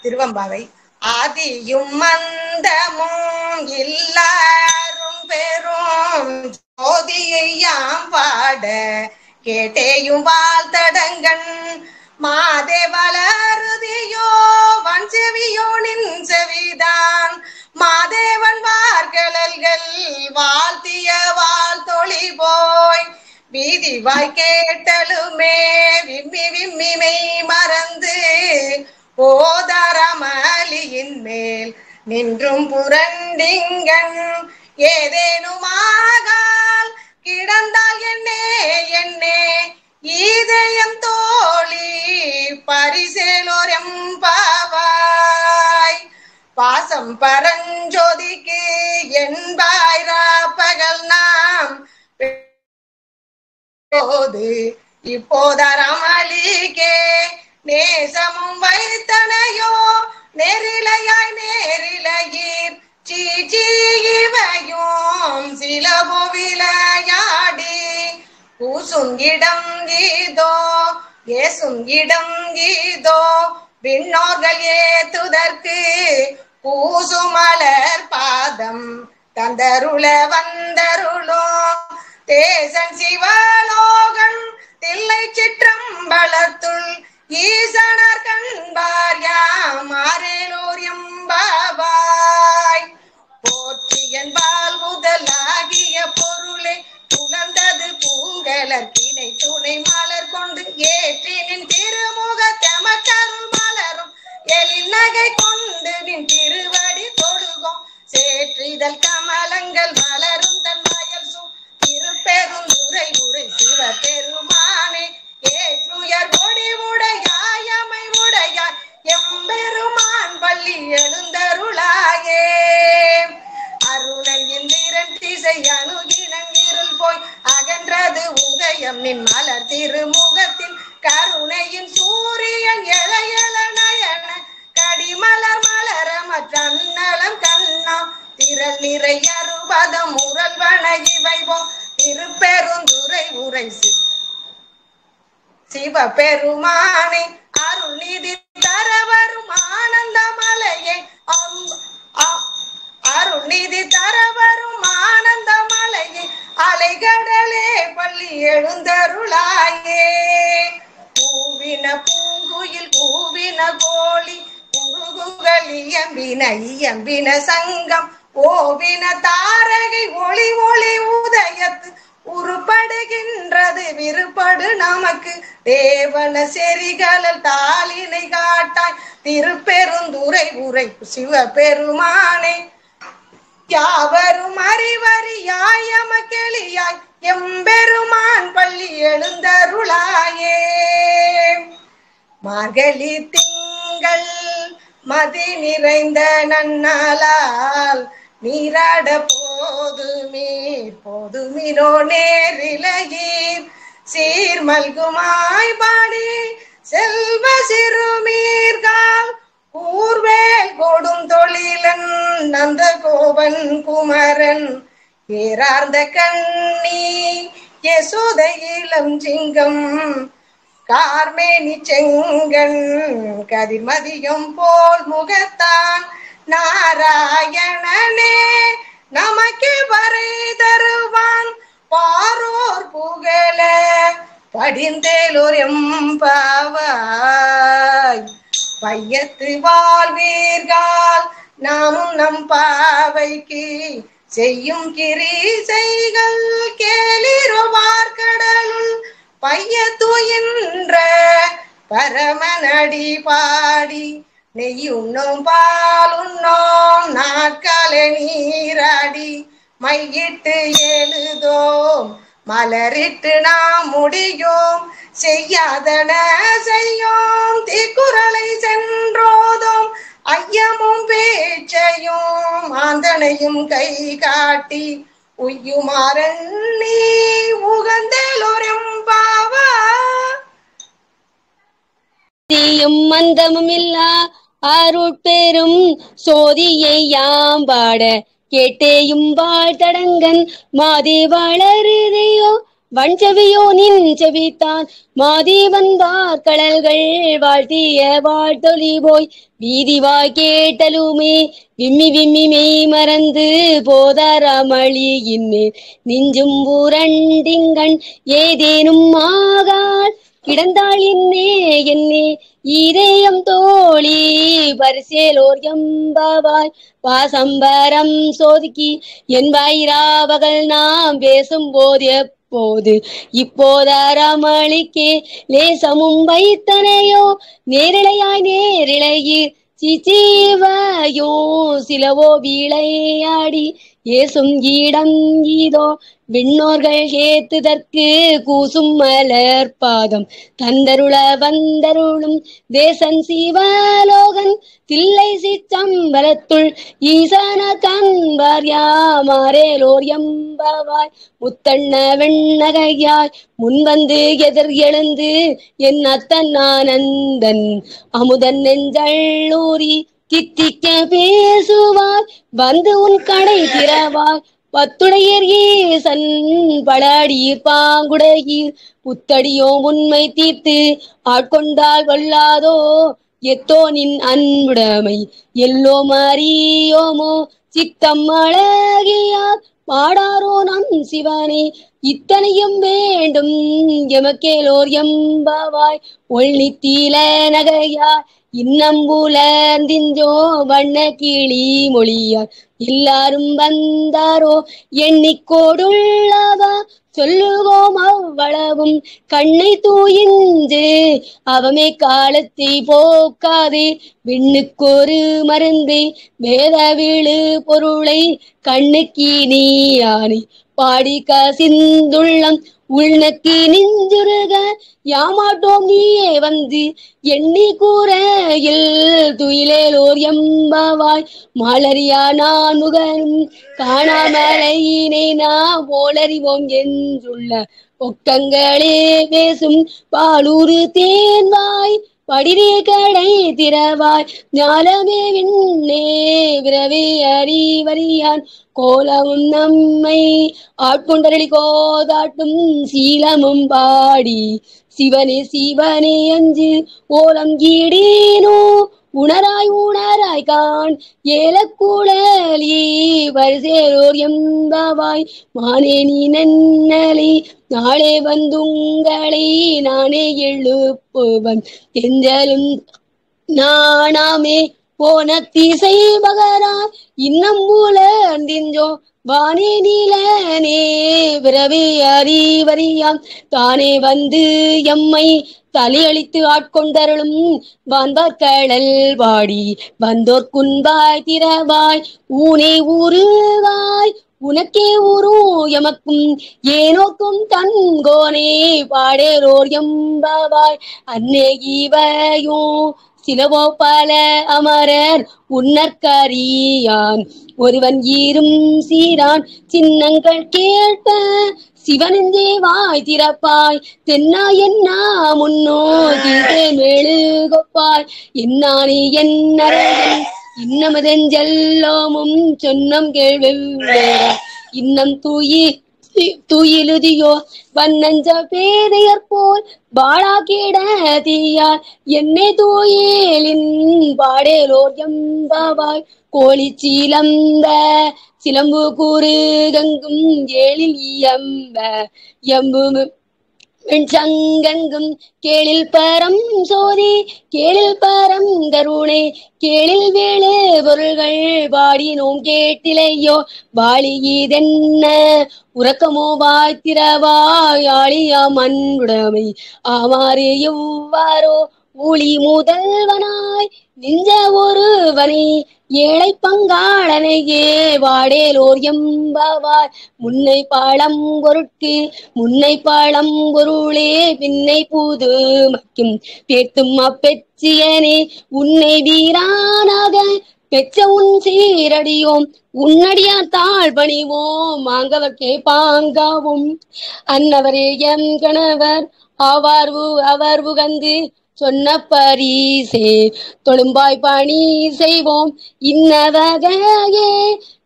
திருவம்பாவை. ஆதியும் மந்தமும் இல்லாரும் பெரும் ஜோதியை யாம் பாட கேட்டேயும் வாழ்த்தடங்கண் மாதே வளருதியோ வன் செவியோ நின் செவிதான் மாதேவன் வார்கழல்கள் வாழ்த்திய வாழ்த்தொழி போய் வீதி வாய் கேட்டலுமே விம்மி விம்மி மெய் மறந்து ஓதாரமளியின் மேல் நின்றும் புரண்டிங்கன் ஏதேனுமாகால் கிடந்தால் என்னே என்னே ஈதயம் தோழி பரிசேலோரெம்பாவாய் பாசம் பரஞ்சோதிக்கு என்பாய் ராப்பகல் நாம் இப்போதாரமளிக்கே நேசமும் வைத்தனையோ நேரிலையாய் நேரிலையீர் சீச்சீவையும் சிலவோ விளையாடி கூசுங்கிடம் கீதோ ஏசுங்கிடம் கீதோ விண்ணோர்கள் ஏத்துதற்கு கூசுமலர் பாதம் தந்தருள வந்தருளும் தேசன் சிவலோகன் தில்லை சிற்றம்பலத்துள் ஈசனர் கண்பார் யாமாரேலோர் எம்பாவாய் போற்றி என்பால் முதலாகிய பொருளை உணர்ந்தது பூங்கலர் கிளை துணை மலர் கொண்டு ஏற்றி நின் திருமுக தமக்கருள் மலரும் எழில் நகை கொண்டு நின் திருவடி தொழுகும் சேற்றிதழ் கமலங்கள் மலரும் தன் வயல் சூ திருப்பெருந்துறை உரை சிவ பெருமானே ஏற்றுயர் கொடி உடையாயமை உடையாய் எம்பெருமான் பள்ளி எழுந்தருளாயே அருளையின் திசை அணுகினங்கிருள் போய் அகன்றது உதயம் நின் மலர் திருமுகத்தில் கருணையின் சூரியன் எழையல நயன கடிமலர் மலர மற்றநலம் கண்ணா திரள் நிறை அறுபதம் முரல்வன இவைவோ திருப்பெருந்துறை உரை சிவ பெருமானை அருள் நிதி தரவரும் ஆனந்த மலையை அருள் நிதி தரவரும் ஆனந்த மலையை அலைகடலே பள்ளி எழுந்தருளாயே கூவின பூங்குயில் கூவின கோழி குறுகுகள் இயம்பின சங்கம் ஓவின தாரகை ஒளி ஒளி உதயத்து உருப்படுகின்றது விருப்படு நமக்கு தேவன செரிகளல் தாளினை காட்டாய் திருப்பெருந்துறை உரை சிவ பெருமானே யாவரும் அறிவறியாய் எமக்கெளியாய் எம்பெருமான் பள்ளி எழுந்தருளாயே மார்கழி திங்கள் மதி நிறைந்த நன்னாளால் நீராட போதுமினோ நேரிலையீர் சீர்மல்குமாய் பாடி செல்வ சிறுமீர்கால் கூர்வேல் கொடும் தொழிலன் நந்த கோபன் குமரன் ஏறார்ந்த கண்ணி யசோத இளம் சிங்கம் கார்மேனி செங்கன் கதிர்மதியம் போல் முகத்தான் நாராயணனே நமக்கு வரை தருவான் பாரோர் புகழ படிந்தேலோர் எம்பாவாய். பையத்து வாழ்வீர்கள் நாமும் நம் பாவைக்கு செய்யும் கிரீசைகள் கேளிரோவார் கடலுள் பையத்துயின்ற பரமனடி பாடி நெய்யுண்ணோம் பாலுண்ணோம் நாட்காலே நீராடி மையிட்டு எழுதோம் மலரிட்டு நாம் முடியோம் செய்யாதன செய்யோம் தீக்குறளை சென்றோதோம் ஐயமும் பேச்சையும் ஆந்தனையும் கை காட்டி உய்யுமாறன் நீ உகந்தலோரும் பாவா. மந்தமும் இல்லா அருட்பெரும் சோதியை யாம்பாட கேட்டேயும் வாழ்த்தடங்கன் மாதே வளருதையோ வஞ்சவியோ நின் செவித்தான் மாதி வந்தார் கடல்கள் வாழ்த்திய வாழ்த்தொலி போய் வீதிவாய் கேட்டலுமே விம்மி விம்மி மெய் மறந்து போதாரமளி இன்னே நெஞ்சும் புரண்டிங்கண் ஏதேனும் ஆகாள் கிடந்தாள் என்னே என்னே இதயம் தோழி பரிசேலோர் எம்பாவாய் பாசம்பரம் சோதிக்கி என் வாயிராவகள் நாம் பேசும் போது எப்போது இப்போதரமளிக்கே லேசமும் வைத்தனையோ நேரிழையாய் நேரிழையீர் சிச்சீவையோ சிலவோ விளையாடி ஏசும் இடம் இதோ விண்ணோர்கள் ஏத்துதற்கு கூசும் மலர் பாதம் தந்தருள வந்தருளும் தேசன் சிவலோகன் தில்லை சிச்சம்பலத்துள் ஈசன கண்பார் யாமாரேலோர் எம்பவாய் முத்தண்ண வெண்ணகையாய் முன்வந்து எதிர் எழுந்து என் அத்தன் ஆனந்தன் அமுதன் நெஞ்சள்ளூரி தித்திக்க பேசுவார் வந்து உன் கடை திறவாய் பத்துடையர் ஈசன் பலாடீர் பாங்குடையீர் புத்தடியோ உண்மை தீர்த்து ஆட்கொண்டால் கொள்ளாதோ எத்தோ நின் அன்புடைமை எல்லோ மறியோமோ சித்தம் அழகியார் பாடாரோ நம் சிவனே இத்தனையும் வேண்டும் எமக்கேலோர் எம்பவாய் ஒள்ளித்தீல நகையார் இன்னம்புலர்ந்திஞ்சோ வண்ண கிளி மொழியார் எல்லாரும் வந்தாரோ எண்ணிக்கோடுள்ளவா சொல்லுவோம் அவ்வளவும் கண்ணை தூயின்று அவமே காலத்தை போக்காதே விண்ணுக்கொரு மருந்து வேத விழு பொருளை கண்ணுக்கு நீயானே பாடி கசிந்துள்ளம் உள்நக்கு நெஞ்சுருக யாமாட்டோம் நீயே வந்து எண்ணி கூரையில் துயிலேலோர் எம்பவாய் மாலரியா நான் முகனும் காணாமலையினை நாம் போலறிவோம் என்றுள்ள பொக்கங்களே பேசும் பாலூரு தேன்வாய் படிரே கடை திறவாய் ஞானமே விண்ணே விரவே அறிவறியான் கோலமும் நம்மை ஆட்கொண்டரளி கோதாட்டும் சீலமும் பாடி சிவனே சிவனே அஞ்சு ஓலம் கீடேனோ உணராய் உணராய் கான் ஏலக்குழலி வரிசேரோர் எம்பவாய் மானே நீ நன்னலி நாளே வந்துங்களை நானே எழுப்புவன் எஞ்சலும் நானாமே போன திசை மகரா இன்னம் மூலந்திஞ்சோ வானே நீலனே விரவே அறிவறியாம் தானே வந்து எம்மை தலையளித்து ஆட்கொண்டருளும் வான்பார் கடல் வாடி வந்தோர் குன்பாய் திறவாய் ஊனே ஊருவாய் உனக்கே ஊரும் எமக்கும் ஏனோக்கும் தன்கோனே பாடேரோர் எம்பவாய் அன்னே இவையோ சிலவோ பல அமரர் உன்னற்கரியான் ஒருவன் ஈரும் சீரான் சின்னங்கள் கேட்ப சிவனெஞ்சே வாய் திறப்பாய் தென்னா என்னா முன்னோ தீர்த்தேன் மெழுகொப்பாய் என்னானே என்னரகன் இன்னமதெஞ்செல்லோமும் சொன்னம் கேள்வி இன்னம் தூயி துயிலுதியோ வண்ணஞ்ச பேதையர் போல் பாழாக்கிட தீயார் என்னை தூயிலின் பாடேலோர் எம்பாவாய் கோழி சீலம்ப சிலம்பு கூறு கங்கும் ஏழில் இயம்ப எம்பு வெண்சங்கங்கும் கேளில் பரம் சோதி கேளில் பரம் கருணை கேளில் வேளு பொருள்கள் பாடினோம் கேட்டிலையோ வாழியதென்ன உறக்கமோ வாய்த்திரவாய் ஆளியாம் அன்புடைமை ஆமாறு எவ்வாறோ ஊழி முதல்வனாய் நெஞ்ச ஒருவனை ஏழை பங்காளனையே வாடேலோர் எம்பாவாய் முன்னை பாழம் பொருட்கு முன்னை பாழம் பொருளே பின்னை புது மக்கும் பேத்தும் அப்பெச்சியனே உன்னை வீரானாக பெற்ற உன் சீரடியோம் உன்னடியார் தாழ் பணிவோம் மாங்கவர்க்கே பாங்காவும் அன்னவரே எம் கணவர் அவர் உகந்து சொன்ன பரிசே தொழும்பாய் பணி செய்வோம் இன்னவகையே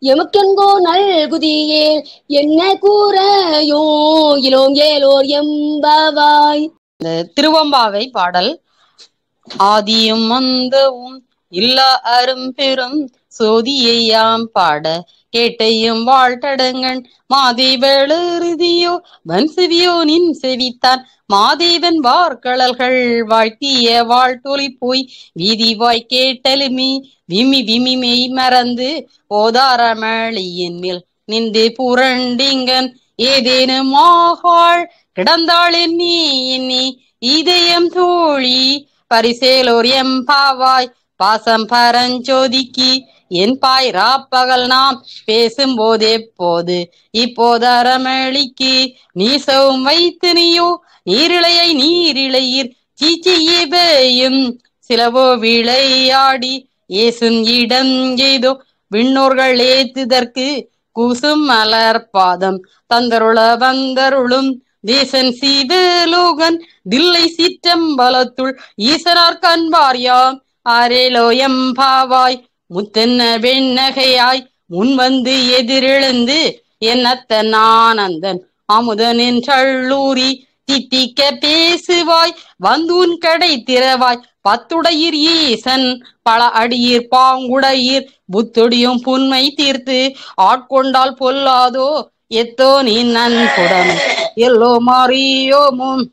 எமக்கென்கோ நல்குதியே என்ன கூறையோ இளோங்கேலோர் எம்பாவாய். இந்த திருவம்பாவை பாடல் ஆதியும் அந்தவும் இல்ல அரும்பெரும் சோதியையாம் பாட கேட்டையும் வாழ்த்தடங்கன் மாதேவெழுதியோ வன்செவியோ நின் செவித்தான் மாதேவன் வார்கழல்கள் வாழ்த்திய வாழ்த்தொலி போய் வீதி வாய் கேட்டலுமே விமி விமிமை மறந்து ஓதாரமளியின் மேல் நின்று புரண்டிங்கன் ஏதேனும் ஆகாள் கிடந்தாள் எண்ணி இதயம் தோழி பரிசேலோர் எம்பாவாய் பாசம் பரஞ்சோதிக்கு என் பாய் ராப்பகல் நாம் பேசும் போதே போது இப்போதரமளிக்கு நீசவும் வைத்து நீயோ நீரிழையை நீரிழையீர் சீச்சியையும் சிலவோ விளையாடி ஏசும் இடம் ஏதோ விண்ணோர்கள் ஏத்துதற்கு கூசும் மலர் பாதம் தந்தருள வந்தருளும் தேசன் சீவலோகன் தில்லை சிற்றம்பலத்துள் ஈசனார் கண்பார்யாம் ஆரேலோ எம்பாவாய் முத்தென்ன வெண்ணகையாய் முன் வந்து எதிரெழுந்து என்னத்தன் ஆனந்தன் அமுதன் என்றள்ளூரி தித்திக்க பேசுவாய் வந்துன் கடை திறவாய் பத்துடையீர் ஈசன் பல அடியீர் பாங்குடையீர் புத்தொடியும் புன்மை தீர்த்து ஆட்கொண்டால் பொல்லாதோ எத்தோ நீ நன்குடன் எல்லோ மாறியோமும்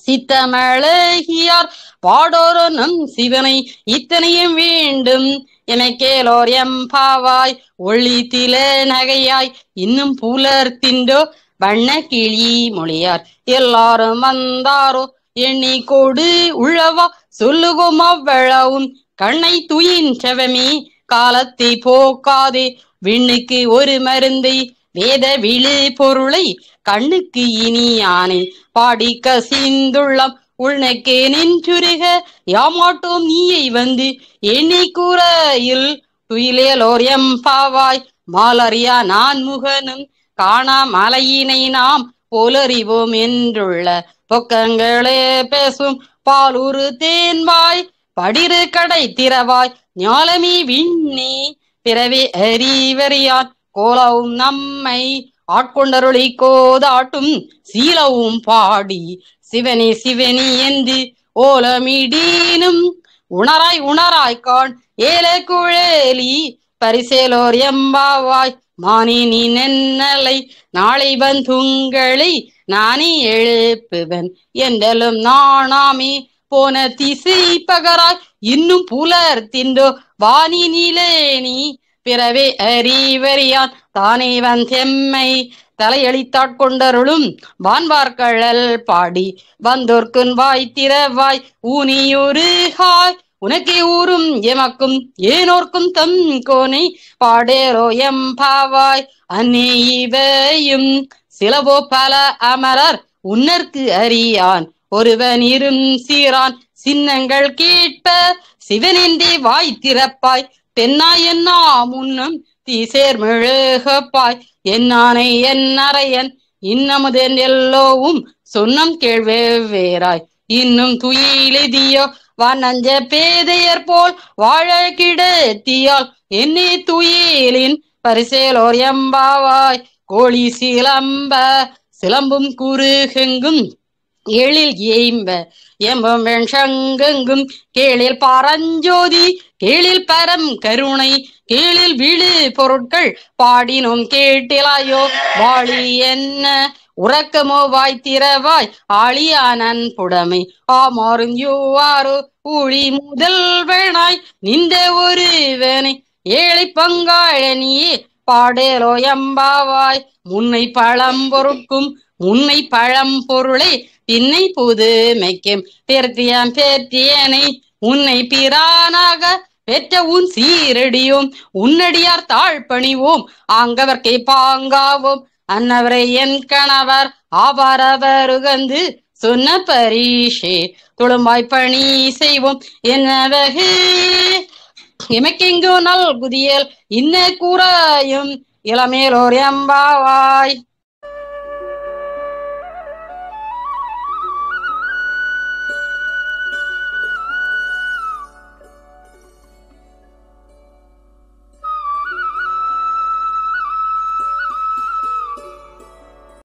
சித்தமழகியார் பாடோரோ நம் சிவனை இத்தனையும் வேண்டும் எனக்கேலோர் எம்பாவாய் ஒளி தில நகையாய் இன்னும் புலர் திண்டோ வண்ண கிளி மொழியார் எல்லாரும் வந்தாரோ எண்ணி கொடு உழவா சொல்லுகோம் அவ்வளவும் கண்ணை துயின்றவமே காலத்தை போக்காதே விண்ணுக்கு ஒரு மருந்தை வேத விழு பொருளை கண்ணுக்கு இனியானே பாடி கசிந்துள்ளம் உள்நக்கே நின்றுருக யாமாட்டோம் நீயை வந்து எண்ணி கூறையில் துயிலேலோர் எம்பாவாய் மாலறியா நான் முகனும் காணா மலையினை நாம் போலறிவோம் என்றுள்ள பொக்கங்களே பேசும் பாலூரு தேன்வாய் படிரு கடை திறவாய் ஞாலமி விண்ணி பிறவே அறிவறியான் கோலவும் நம்மை ஆட்கொண்டருளை கோதாட்டும் சீலவும் பாடி சிவனி சிவனி என்று ஓலமிடீனும் உணராய் காண் ஏல குழலி பரிசேலோர் எம்பாவாய் மானி நீ நென்னலை நாளை வந்துங்களை நானே எழுப்புவன் என்றலும் நானாமே போன திசை பகராய் இன்னும் புலர் திண்டோ வாணி நிலேனி பிறவே அறிவறியான் தானே வந்தெம்மை தலையளித்தாட்கொண்டருளும் வான்வார்கழல் பாடி வந்தோர்க்குன் வாய் திறவாய் ஊனியொரு ஹாய் உனக்கே ஊரும் எமக்கும் ஏனோர்க்கும் தம் கோனை பாடேரோ எம்பாவாய் அன்னே இவையும் சிலவோ பல அமரர் உன்னற்கு அறியான் ஒருவன் இரும் சீரான் சின்னங்கள் கேட்ப சிவனென்றே வாய் திறப்பாய் தென்னாய் என்னா முன்னம் தீசேர் மெழுகப்பாய் என்னானை என் அறையன் இன்னமுதென் எல்லோவும் சொன்னம் கேள்வேராய் இன்னும் துயிலெதியோ வானஞ்ச பேதையர் போல் வாழ கிடத்தியால் என்னே துயிலின் பரிசேலோர் எம்பாவாய் கோழி சிலம்ப சிலம்பும் குறுகெங்கும் எழில் ஏய்ம்ப எம்பம் வெண்சங்கெங்கும் கேளில் பரஞ்சோதி கேளில் பரம் கருணை கேளில் விழு பொருட்கள் பாடினோம் கேட்டிலாயோ வாழி என்ன உறக்கமோ வாய்த்திரவாய் ஆளியானன் புடமை ஆமாறுஞ்சுவாரோ ஊழி முதல்வனாய் நின்ற ஒருவனை ஏழை பங்காளனியே பாடேலோ எம்பாவாய் முன்னை பழம் பொருட்கும் முன்னை பழம் பொருளை பின்னை புதுமைக்கும் பேர்த்தியாம் பேர்த்தியனை உன்னை பிரானாக பெற்ற உன் சீரடியோம் உன்னடியார் தாழ்பணிவோம் ஆங்கவர்க்கை பாங்காவோம் அன்னவரை என் கணவர் ஆவாரவருகந்து சொன்ன பரீஷே துளும்பாய் பணி செய்வோம் என்னவகே எமக்கெங்கோ நல் குதியல் இன்ன கூறாயும் இளமேலோர் எம்பாவாய்.